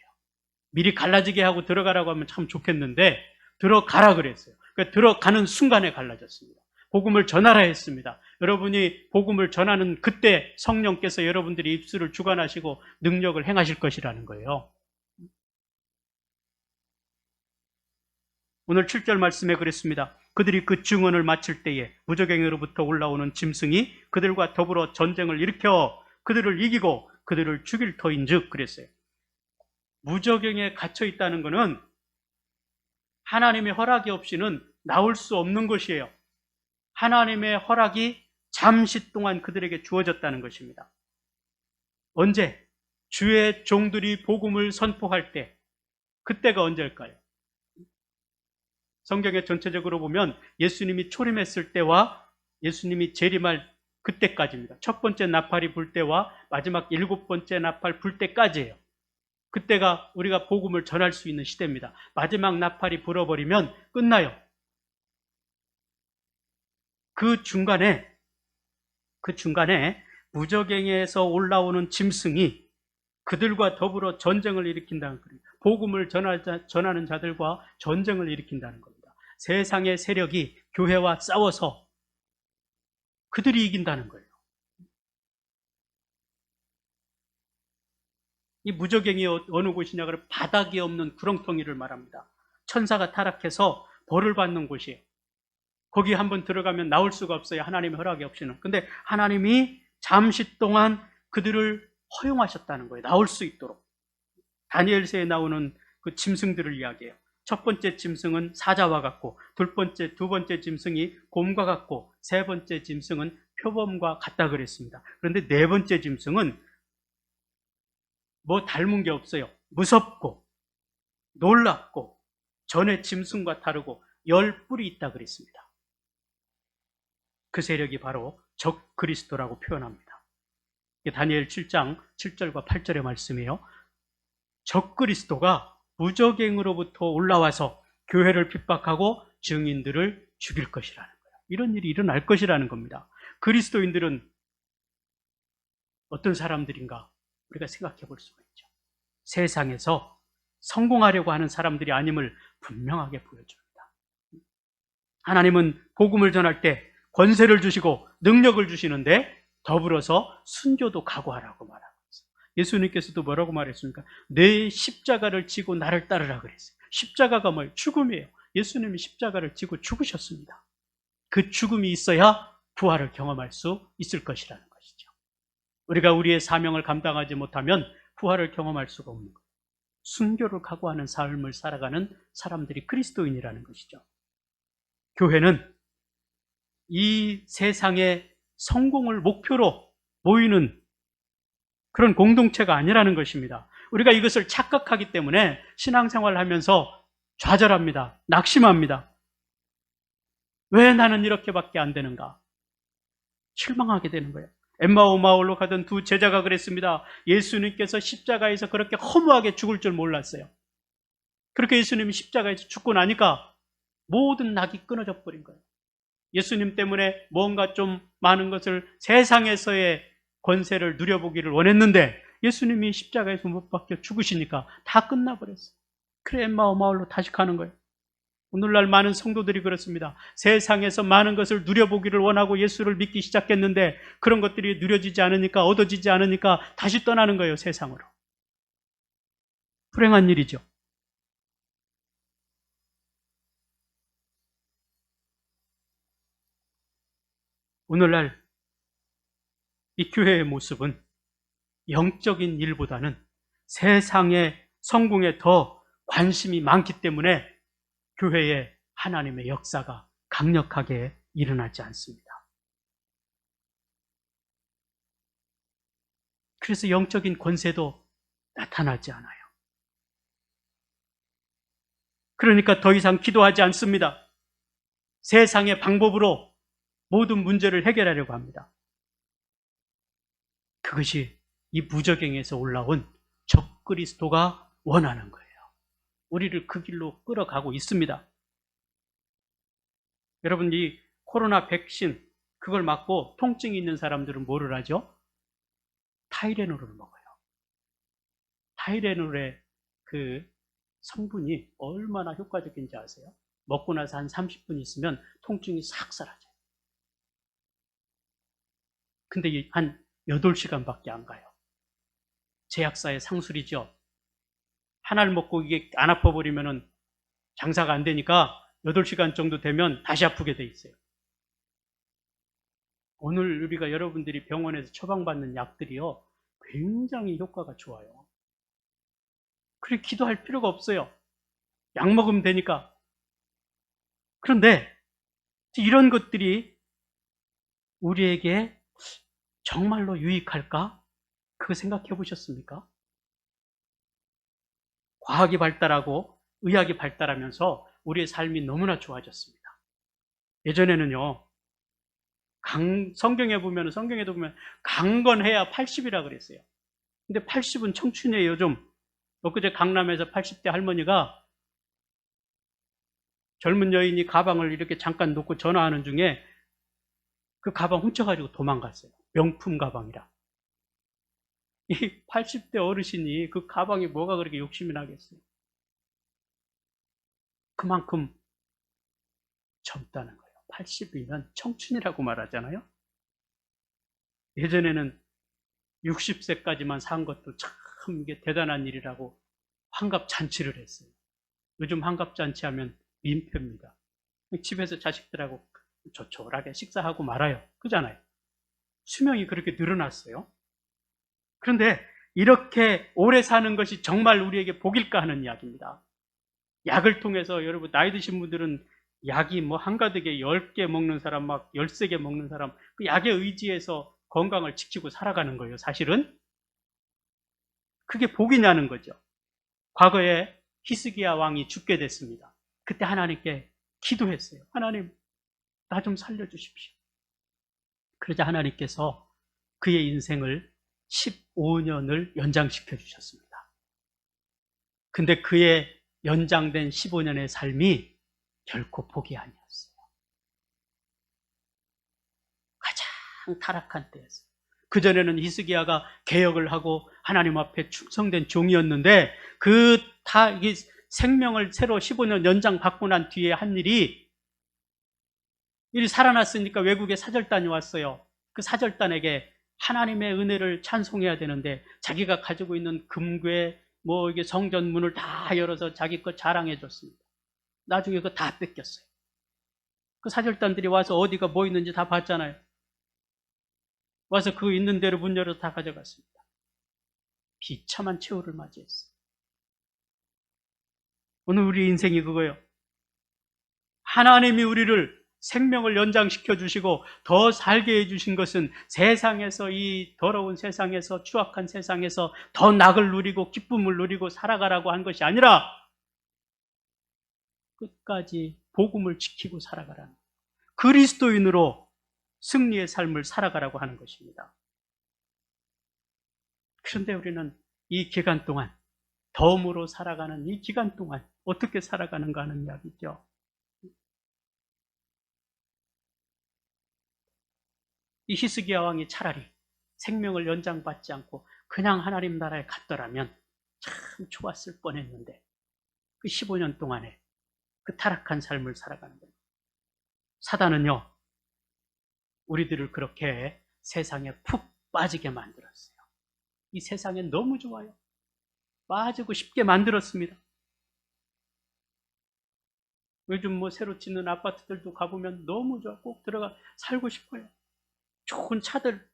미리 갈라지게 하고 들어가라고 하면 참 좋겠는데 들어가라 그랬어요. 그러니까 들어가는 순간에 갈라졌습니다. 복음을 전하라 했습니다. 여러분이 복음을 전하는 그때 성령께서 여러분들이 입술을 주관하시고 능력을 행하실 것이라는 거예요. 오늘 7절 말씀에 그랬습니다. 그들이 그 증언을 마칠 때에 무저갱이로부터 올라오는 짐승이 그들과 더불어 전쟁을 일으켜 그들을 이기고 그들을 죽일 터인즉 그랬어요. 무저갱에 갇혀 있다는 것은 하나님의 허락이 없이는 나올 수 없는 것이에요. 하나님의 허락이 잠시 동안 그들에게 주어졌다는 것입니다. 언제? 주의 종들이 복음을 선포할 때, 그때가 언제일까요? 성경에 전체적으로 보면 예수님이 초림했을 때와 예수님이 재림할 그때까지입니다. 첫 번째 나팔이 불 때와 마지막 7번째 나팔 불 때까지예요. 그때가 우리가 복음을 전할 수 있는 시대입니다. 마지막 나팔이 불어버리면 끝나요. 그 중간에 무저갱에서 올라오는 짐승이 그들과 더불어 전쟁을 일으킨다는 겁니다. 복음을 전하는 자들과 전쟁을 일으킨다는 겁니다. 세상의 세력이 교회와 싸워서 그들이 이긴다는 거예요. 이 무저갱이 어느 곳이냐 그러면 바닥이 없는 구렁텅이를 말합니다. 천사가 타락해서 벌을 받는 곳이에요. 거기 한번 들어가면 나올 수가 없어요. 하나님의 허락이 없이는. 근데 하나님이 잠시 동안 그들을 허용하셨다는 거예요. 나올 수 있도록. 다니엘서에 나오는 그 짐승들을 이야기해요. 첫 번째 짐승은 사자와 같고 두 번째 짐승이 곰과 같고 세 번째 짐승은 표범과 같다 그랬습니다. 그런데 네 번째 짐승은 뭐 닮은 게 없어요. 무섭고 놀랍고 전에 짐승과 다르고 10뿔이 있다 그랬습니다. 그 세력이 바로 적 그리스도라고 표현합니다. 다니엘 7장 7절과 8절의 말씀이에요. 적 그리스도가 무저갱으로부터 올라와서 교회를 핍박하고 증인들을 죽일 것이라는 거예요. 이런 일이 일어날 것이라는 겁니다. 그리스도인들은 어떤 사람들인가 우리가 생각해 볼 수가 있죠. 세상에서 성공하려고 하는 사람들이 아님을 분명하게 보여줍니다. 하나님은 복음을 전할 때 권세를 주시고 능력을 주시는데 더불어서 순교도 각오하라고 말하고 있어요. 예수님께서도 뭐라고 말했습니까? 내 십자가를 지고 나를 따르라 그랬어요. 십자가가 뭐예요? 죽음이에요. 예수님이 십자가를 지고 죽으셨습니다. 그 죽음이 있어야 부활을 경험할 수 있을 것이라는 것이죠. 우리가 우리의 사명을 감당하지 못하면 부활을 경험할 수가 없는 거예요. 순교를 각오하는 삶을 살아가는 사람들이 그리스도인이라는 것이죠. 교회는 이 세상의 성공을 목표로 모이는 그런 공동체가 아니라는 것입니다. 우리가 이것을 착각하기 때문에 신앙생활을 하면서 좌절합니다. 낙심합니다. 왜 나는 이렇게밖에 안 되는가? 실망하게 되는 거예요. 엠마오 마을로 가던 두 제자가 그랬습니다. 예수님께서 십자가에서 그렇게 허무하게 죽을 줄 몰랐어요. 그렇게 예수님이 십자가에서 죽고 나니까 모든 낙이 끊어져 버린 거예요. 예수님 때문에 뭔가 좀 많은 것을 세상에서의 권세를 누려보기를 원했는데 예수님이 십자가에서 못 박혀 죽으시니까 다 끝나버렸어요. 그래 엠마오 마을로 다시 가는 거예요. 오늘날 많은 성도들이 그렇습니다. 세상에서 많은 것을 누려보기를 원하고 예수를 믿기 시작했는데 그런 것들이 누려지지 않으니까, 얻어지지 않으니까 다시 떠나는 거예요, 세상으로. 불행한 일이죠. 오늘날 이 교회의 모습은 영적인 일보다는 세상의 성공에 더 관심이 많기 때문에 교회에 하나님의 역사가 강력하게 일어나지 않습니다. 그래서 영적인 권세도 나타나지 않아요. 그러니까 더 이상 기도하지 않습니다. 세상의 방법으로 모든 문제를 해결하려고 합니다. 그것이 이 무저갱에서 올라온 적그리스도가 원하는 거예요. 우리를 그 길로 끌어가고 있습니다. 여러분, 이 코로나 백신 그걸 맞고 통증이 있는 사람들은 뭐를 하죠? 타이레놀을 먹어요. 타이레놀의 그 성분이 얼마나 효과적인지 아세요? 먹고 나서 한 30분 있으면 통증이 싹 사라져요. 근데 한 8시간밖에 안 가요. 제약사의 상술이죠. 하나를 먹고 이게 안 아파버리면은 장사가 안 되니까 8시간 정도 되면 다시 아프게 돼 있어요. 오늘 우리가 여러분들이 병원에서 처방받는 약들이요, 굉장히 효과가 좋아요. 그래, 기도할 필요가 없어요. 약 먹으면 되니까. 그런데 이런 것들이 우리에게 정말로 유익할까? 그거 생각해 보셨습니까? 과학이 발달하고 의학이 발달하면서 우리의 삶이 너무나 좋아졌습니다. 예전에는요, 성경에도 보면 강건해야 80이라 그랬어요. 근데 80은 청춘이에요, 요즘. 엊그제 강남에서 80대 할머니가 젊은 여인이 가방을 이렇게 잠깐 놓고 전화하는 중에 그 가방 훔쳐가지고 도망갔어요. 명품 가방이라. 이 80대 어르신이 그 가방에 뭐가 그렇게 욕심이 나겠어요? 그만큼 젊다는 거예요. 80이면 청춘이라고 말하잖아요. 예전에는 60세까지만 산 것도 참 이게 대단한 일이라고 환갑잔치를 했어요. 요즘 환갑잔치 하면 민폐입니다. 집에서 자식들하고 조촐하게 식사하고 말아요. 그잖아요. 수명이 그렇게 늘어났어요. 그런데 이렇게 오래 사는 것이 정말 우리에게 복일까 하는 이야기입니다. 약을 통해서 여러분 나이 드신 분들은 약이 뭐 한가득에 10개 먹는 사람, 막 13개 먹는 사람, 그 약에 의지해서 건강을 지키고 살아가는 거예요. 사실은 그게 복이냐는 거죠. 과거에 히스기야 왕이 죽게 됐습니다. 그때 하나님께 기도했어요. 하나님, 나 좀 살려주십시오. 그러자 하나님께서 그의 인생을 15년을 연장시켜 주셨습니다. 근데 그의 연장된 15년의 삶이 결코 복이 아니었어요. 가장 타락한 때였어요. 그전에는 히스기야가 개혁을 하고 하나님 앞에 충성된 종이었는데 이게 생명을 새로 15년 연장 받고 난 뒤에 한 일이 살아났으니까 외국에 사절단이 왔어요. 그 사절단에게 하나님의 은혜를 찬송해야 되는데 자기가 가지고 있는 금괴, 이게 성전 문을 다 열어서 자기 것 자랑해 줬습니다. 나중에 그거 다 뺏겼어요. 그 사절단들이 와서 어디가 뭐 있는지 다 봤잖아요. 와서 그 있는 대로 문 열어서 다 가져갔습니다. 비참한 최후를 맞이했어요. 오늘 우리 인생이 그거예요. 하나님이 우리를 생명을 연장시켜 주시고 더 살게 해주신 것은 세상에서, 이 더러운 세상에서, 추악한 세상에서 더 낙을 누리고 기쁨을 누리고 살아가라고 한 것이 아니라 끝까지 복음을 지키고 살아가라는, 그리스도인으로 승리의 삶을 살아가라고 하는 것입니다. 그런데 우리는 이 기간 동안, 덤으로 살아가는 이 기간 동안 어떻게 살아가는가 하는 이야기죠. 이 히스기야 왕이 차라리 생명을 연장받지 않고 그냥 하나님 나라에 갔더라면 참 좋았을 뻔했는데, 그 15년 동안에 그 타락한 삶을 살아가는 거예요. 사단은요, 우리들을 그렇게 세상에 푹 빠지게 만들었어요. 이 세상에 너무 좋아요. 빠지고 싶게 만들었습니다. 요즘 뭐 새로 짓는 아파트들도 가보면 너무 좋아. 꼭 들어가 살고 싶어요. 좋은 차들,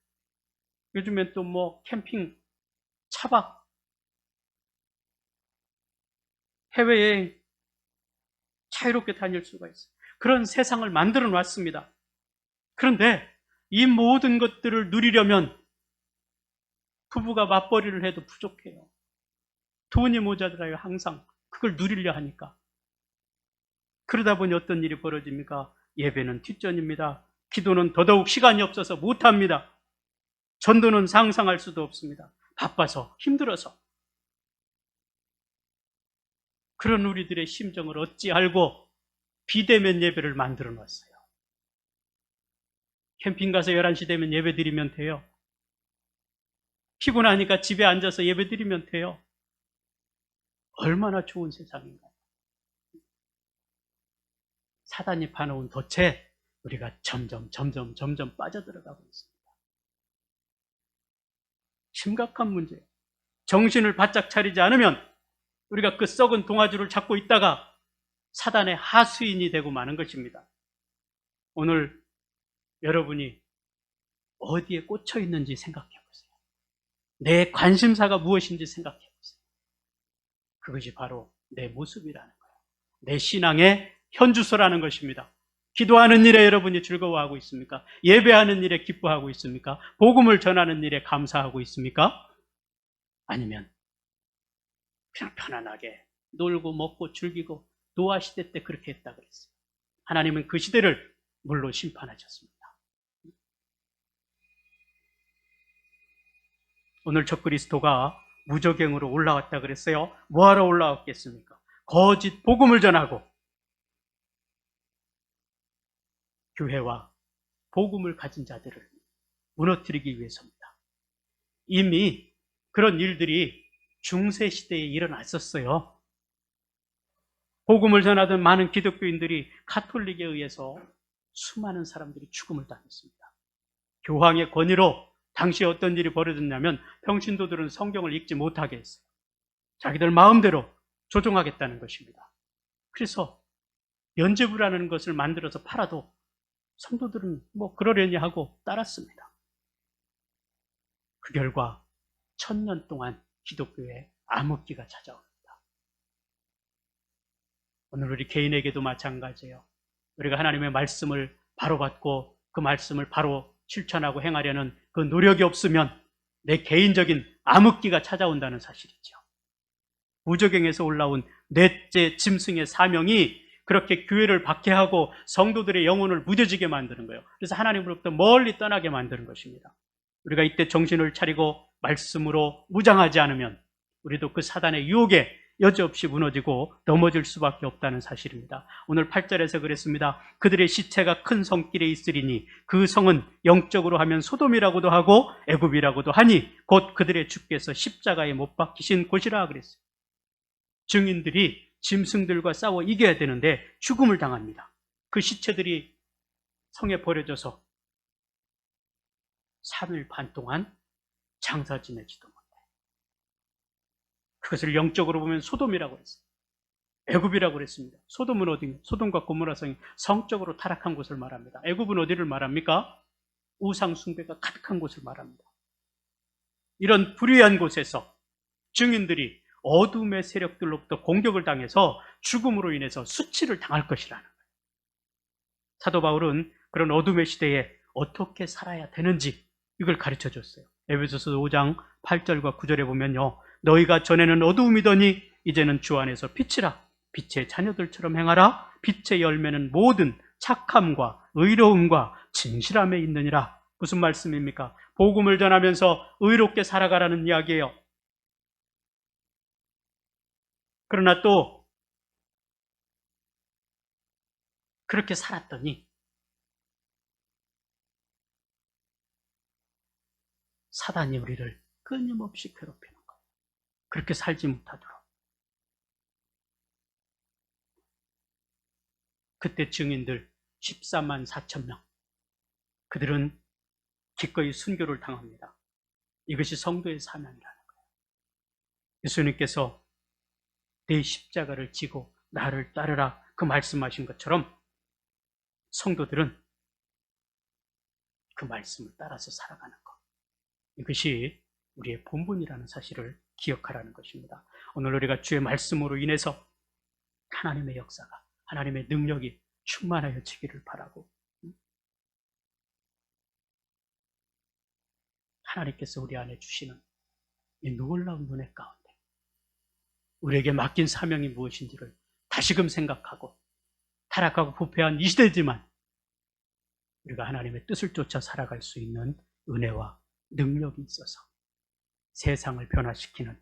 요즘엔 또 뭐 캠핑, 차박, 해외여행 자유롭게 다닐 수가 있어요. 그런 세상을 만들어 놨습니다. 그런데 이 모든 것들을 누리려면 부부가 맞벌이를 해도 부족해요. 돈이 모자라요, 항상. 그걸 누리려 하니까. 그러다 보니 어떤 일이 벌어집니까? 예배는 뒷전입니다. 기도는 더더욱 시간이 없어서 못합니다. 전도는 상상할 수도 없습니다. 바빠서, 힘들어서. 그런 우리들의 심정을 어찌 알고 비대면 예배를 만들어 놨어요. 캠핑 가서 11시 되면 예배 드리면 돼요. 피곤하니까 집에 앉아서 예배 드리면 돼요. 얼마나 좋은 세상인가요? 사단이 파놓은 덫에 우리가 점점 빠져들어가고 있습니다. 심각한 문제예요. 정신을 바짝 차리지 않으면 우리가 그 썩은 동아줄을 잡고 있다가 사단의 하수인이 되고 마는 것입니다. 오늘 여러분이 어디에 꽂혀 있는지 생각해 보세요. 내 관심사가 무엇인지 생각해 보세요. 그것이 바로 내 모습이라는 거예요. 내 신앙의 현주소라는 것입니다. 기도하는 일에 여러분이 즐거워하고 있습니까? 예배하는 일에 기뻐하고 있습니까? 복음을 전하는 일에 감사하고 있습니까? 아니면 그냥 편안하게 놀고 먹고 즐기고, 노아 시대 때 그렇게 했다 그랬어요. 하나님은 그 시대를 물로 심판하셨습니다. 오늘 적그리스도가 무저갱으로 올라왔다 그랬어요. 뭐하러 올라왔겠습니까? 거짓 복음을 전하고 교회와 복음을 가진 자들을 무너뜨리기 위해서입니다. 이미 그런 일들이 중세시대에 일어났었어요. 복음을 전하던 많은 기독교인들이 가톨릭에 의해서 수많은 사람들이 죽음을 당했습니다. 교황의 권위로 당시에 어떤 일이 벌어졌냐면, 평신도들은 성경을 읽지 못하게 했어요. 자기들 마음대로 조종하겠다는 것입니다. 그래서 면죄부라는 것을 만들어서 팔아도 성도들은 뭐 그러려니 하고 따랐습니다. 그 결과 1000년 동안 기독교에 암흑기가 찾아옵니다. 오늘 우리 개인에게도 마찬가지예요. 우리가 하나님의 말씀을 바로 받고 그 말씀을 바로 실천하고 행하려는 그 노력이 없으면 내 개인적인 암흑기가 찾아온다는 사실이죠. 무저갱에서 올라온 넷째 짐승의 사명이 그렇게 교회를 박해하고 성도들의 영혼을 무뎌지게 만드는 거예요. 그래서 하나님으로부터 멀리 떠나게 만드는 것입니다. 우리가 이때 정신을 차리고 말씀으로 무장하지 않으면 우리도 그 사단의 유혹에 여지없이 무너지고 넘어질 수밖에 없다는 사실입니다. 오늘 8절에서 그랬습니다. 그들의 시체가 큰 성길에 있으리니 그 성은 영적으로 하면 소돔이라고도 하고 애굽이라고도 하니 곧 그들의 주께서 십자가에 못 박히신 곳이라 그랬어요. 증인들이 짐승들과 싸워 이겨야 되는데 죽음을 당합니다. 그 시체들이 성에 버려져서 3일 반 동안 장사 지내지도 못해요. 그것을 영적으로 보면 소돔이라고 했어요. 애굽이라고 그랬습니다. 소돔은 어디? 소돔과 고모라 성이 성적으로 타락한 곳을 말합니다. 애굽은 어디를 말합니까? 우상 숭배가 가득한 곳을 말합니다. 이런 불의한 곳에서 증인들이 어둠의 세력들로부터 공격을 당해서 죽음으로 인해서 수치를 당할 것이라는 거예요. 사도 바울은 그런 어둠의 시대에 어떻게 살아야 되는지 이걸 가르쳐 줬어요. 에베소서 5장 8절과 9절에 보면요, 너희가 전에는 어두움이더니 이제는 주 안에서 빛이라. 빛의 자녀들처럼 행하라. 빛의 열매는 모든 착함과 의로움과 진실함에 있느니라. 무슨 말씀입니까? 복음을 전하면서 의롭게 살아가라는 이야기예요. 그러나 또 그렇게 살았더니 사단이 우리를 끊임없이 괴롭히는 거예요. 그렇게 살지 못하도록. 그때 증인들 14만 4천 명, 그들은 기꺼이 순교를 당합니다. 이것이 성도의 사명이라는 거예요. 예수님께서 내 십자가를 지고 나를 따르라 그 말씀하신 것처럼 성도들은 그 말씀을 따라서 살아가는 것, 이것이 우리의 본분이라는 사실을 기억하라는 것입니다. 오늘 우리가 주의 말씀으로 인해서 하나님의 역사가, 하나님의 능력이 충만하여 지기를 바라고, 하나님께서 우리 안에 주시는 이 놀라운 은혜 가운데 우리에게 맡긴 사명이 무엇인지를 다시금 생각하고, 타락하고 부패한 이 시대지만 우리가 하나님의 뜻을 쫓아 살아갈 수 있는 은혜와 능력이 있어서 세상을 변화시키는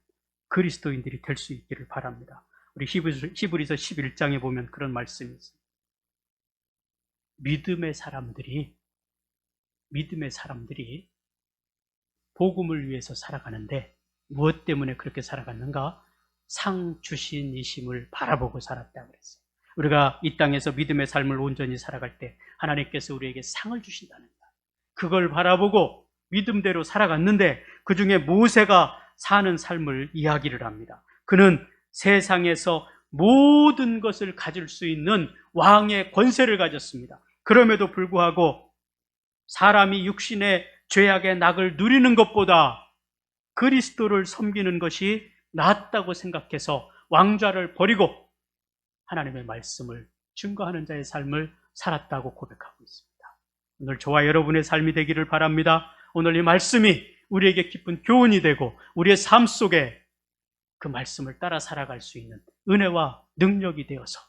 그리스도인들이 될 수 있기를 바랍니다. 우리 히브리서 11장에 보면 그런 말씀이 있습니다. 믿음의 사람들이 복음을 위해서 살아가는데 무엇 때문에 그렇게 살아갔는가? 상 주신 이심을 바라보고 살았다고 그랬어요. 우리가 이 땅에서 믿음의 삶을 온전히 살아갈 때 하나님께서 우리에게 상을 주신다는 것, 그걸 바라보고 믿음대로 살아갔는데 그 중에 모세가 사는 삶을 이야기를 합니다. 그는 세상에서 모든 것을 가질 수 있는 왕의 권세를 가졌습니다. 그럼에도 불구하고 사람이 육신의 죄악의 낙을 누리는 것보다 그리스도를 섬기는 것이 낫다고 생각해서 왕좌를 버리고 하나님의 말씀을 증거하는 자의 삶을 살았다고 고백하고 있습니다. 오늘 저와 여러분의 삶이 되기를 바랍니다. 오늘 이 말씀이 우리에게 깊은 교훈이 되고 우리의 삶 속에 그 말씀을 따라 살아갈 수 있는 은혜와 능력이 되어서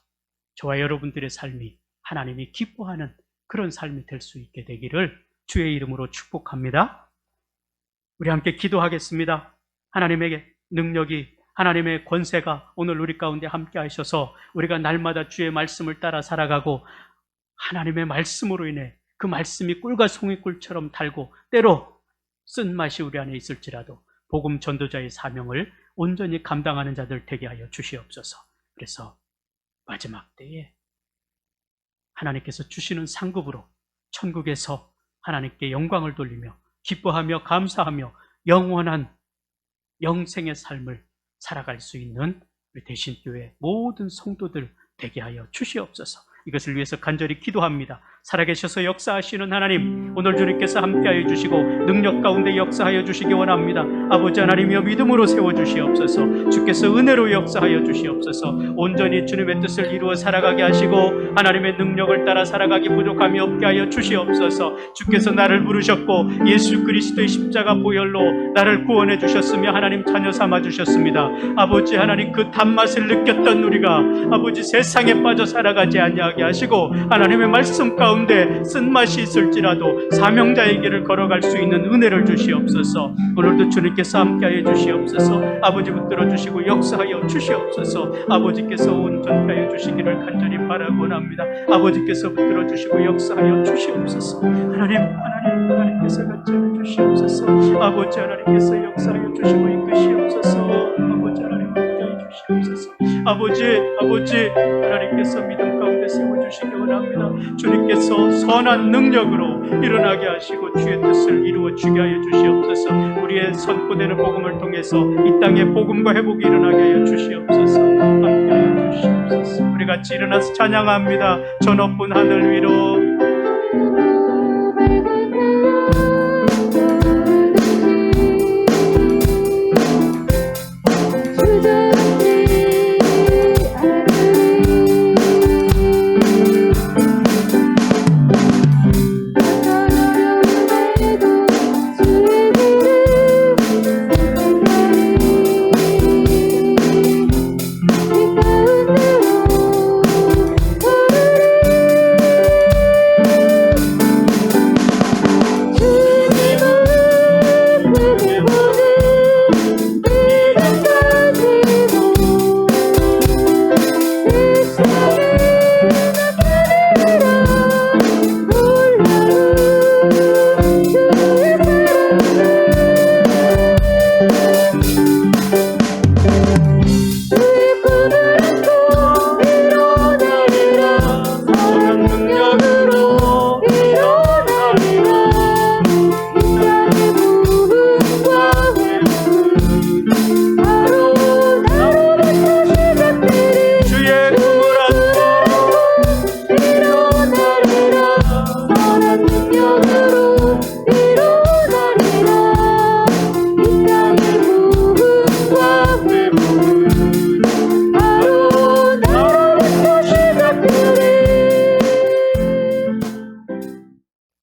저와 여러분들의 삶이 하나님이 기뻐하는 그런 삶이 될 수 있게 되기를 주의 이름으로 축복합니다. 우리 함께 기도하겠습니다. 하나님에게 능력이, 하나님의 권세가 오늘 우리 가운데 함께 하셔서 우리가 날마다 주의 말씀을 따라 살아가고 하나님의 말씀으로 인해 그 말씀이 꿀과 송이꿀처럼 달고 때로 쓴맛이 우리 안에 있을지라도 복음 전도자의 사명을 온전히 감당하는 자들 되게 하여 주시옵소서. 그래서 마지막 때에 하나님께서 주시는 상급으로 천국에서 하나님께 영광을 돌리며 기뻐하며 감사하며 영원한 영생의 삶을 살아갈 수 있는 우리 대신교회 모든 성도들 되게 하여 주시옵소서. 이것을 위해서 간절히 기도합니다. 살아계셔서 역사하시는 하나님, 오늘 주님께서 함께하여 주시고 능력 가운데 역사하여 주시기 원합니다. 아버지 하나님이여 믿음으로 세워주시옵소서. 주께서 은혜로 역사하여 주시옵소서. 온전히 주님의 뜻을 이루어 살아가게 하시고 하나님의 능력을 따라 살아가기 부족함이 없게 하여 주시옵소서. 주께서 나를 부르셨고 예수 그리스도의 십자가 보혈로 나를 구원해 주셨으며 하나님 자녀 삼아 주셨습니다. 아버지 하나님, 그 단맛을 느꼈던 우리가 아버지 세상에 빠져 살아가지 아니하게 하시고 하나님의 말씀 가운데 쓴맛이 있을지라도 사명자의 길을 걸어갈 수 있는 은혜를 주시옵소서. 오늘도 주님께서 함께하여 주시옵소서. 아버지 붙들어 주시고 역사하여 주시옵소서. 아버지께서 온전케 하여 주시기를 간절히 바라고 합니다. 아버지께서 붙들어 주시고 역사하여 주시옵소서. 하나님께서 간절히 주시옵소서. 아버지 하나님께서 역사하여 주시고 이끄시옵소서. 아버지 하나님 함께하여 주시옵소서. 아버지 하나님께서 믿음 가운데 세워주시기 원합니다. 주님께서 선한 능력으로 일어나게 하시고 주의 뜻을 이루어 주게 하여 주시옵소서. 우리의 선포되는 복음을 통해서 이 땅에 복음과 회복이 일어나게 하여 주시옵소서. 함께하여 주시옵소서. 같이 일어나서 찬양합니다. 저 높은 하늘 위로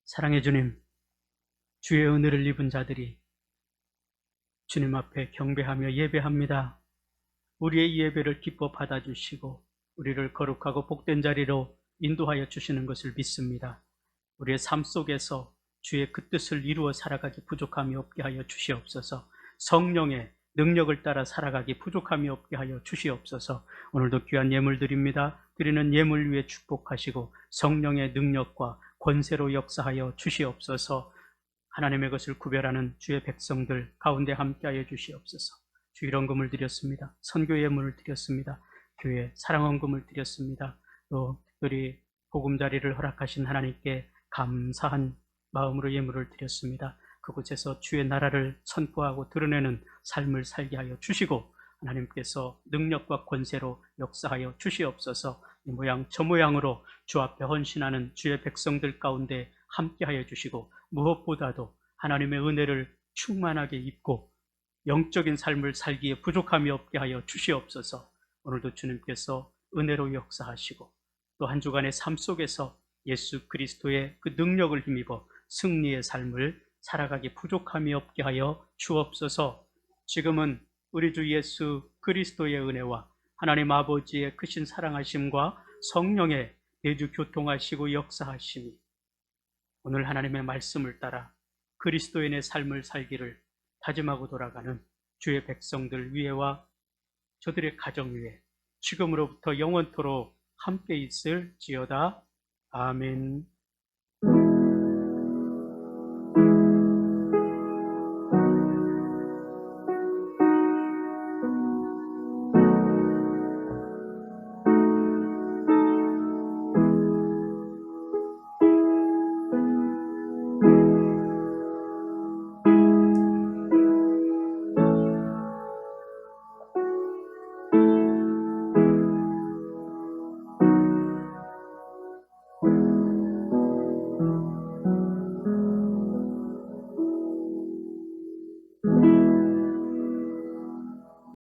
사랑의 주님, 주의 은혜를 입은 자들이 주님 앞에 경배하며 예배합니다. 우리의 이 예배를 기뻐 받아주시고 우리를 거룩하고 복된 자리로 인도하여 주시는 것을 믿습니다. 우리의 삶 속에서 주의 그 뜻을 이루어 살아가기 부족함이 없게 하여 주시옵소서. 성령의 능력을 따라 살아가기 부족함이 없게 하여 주시옵소서. 오늘도 귀한 예물 드립니다. 드리는 예물 위에 축복하시고 성령의 능력과 권세로 역사하여 주시옵소서. 하나님의 것을 구별하는 주의 백성들 가운데 함께하여 주시옵소서. 주 일원금을 드렸습니다. 선교 예물을 드렸습니다. 교회 사랑헌금을 드렸습니다. 또 특별히 보금자리를 허락하신 하나님께 감사한 마음으로 예물을 드렸습니다. 그곳에서 주의 나라를 선포하고 드러내는 삶을 살게 하여 주시고 하나님께서 능력과 권세로 역사하여 주시옵소서. 이 모양 저 모양으로 주 앞에 헌신하는 주의 백성들 가운데 함께하여 주시고 무엇보다도 하나님의 은혜를 충만하게 입고 영적인 삶을 살기에 부족함이 없게 하여 주시옵소서. 오늘도 주님께서 은혜로 역사하시고 또 한 주간의 삶 속에서 예수 그리스도의 그 능력을 힘입어 승리의 삶을 살아가기 부족함이 없게 하여 주옵소서. 지금은 우리 주 예수 그리스도의 은혜와 하나님 아버지의 크신 사랑하심과 성령의 대주 교통하시고 역사하심이 오늘 하나님의 말씀을 따라 그리스도인의 삶을 살기를 다짐하고 돌아가는 주의 백성들 위에와 저들의 가정 위에 지금으로부터 영원토록 함께 있을지어다. 아멘.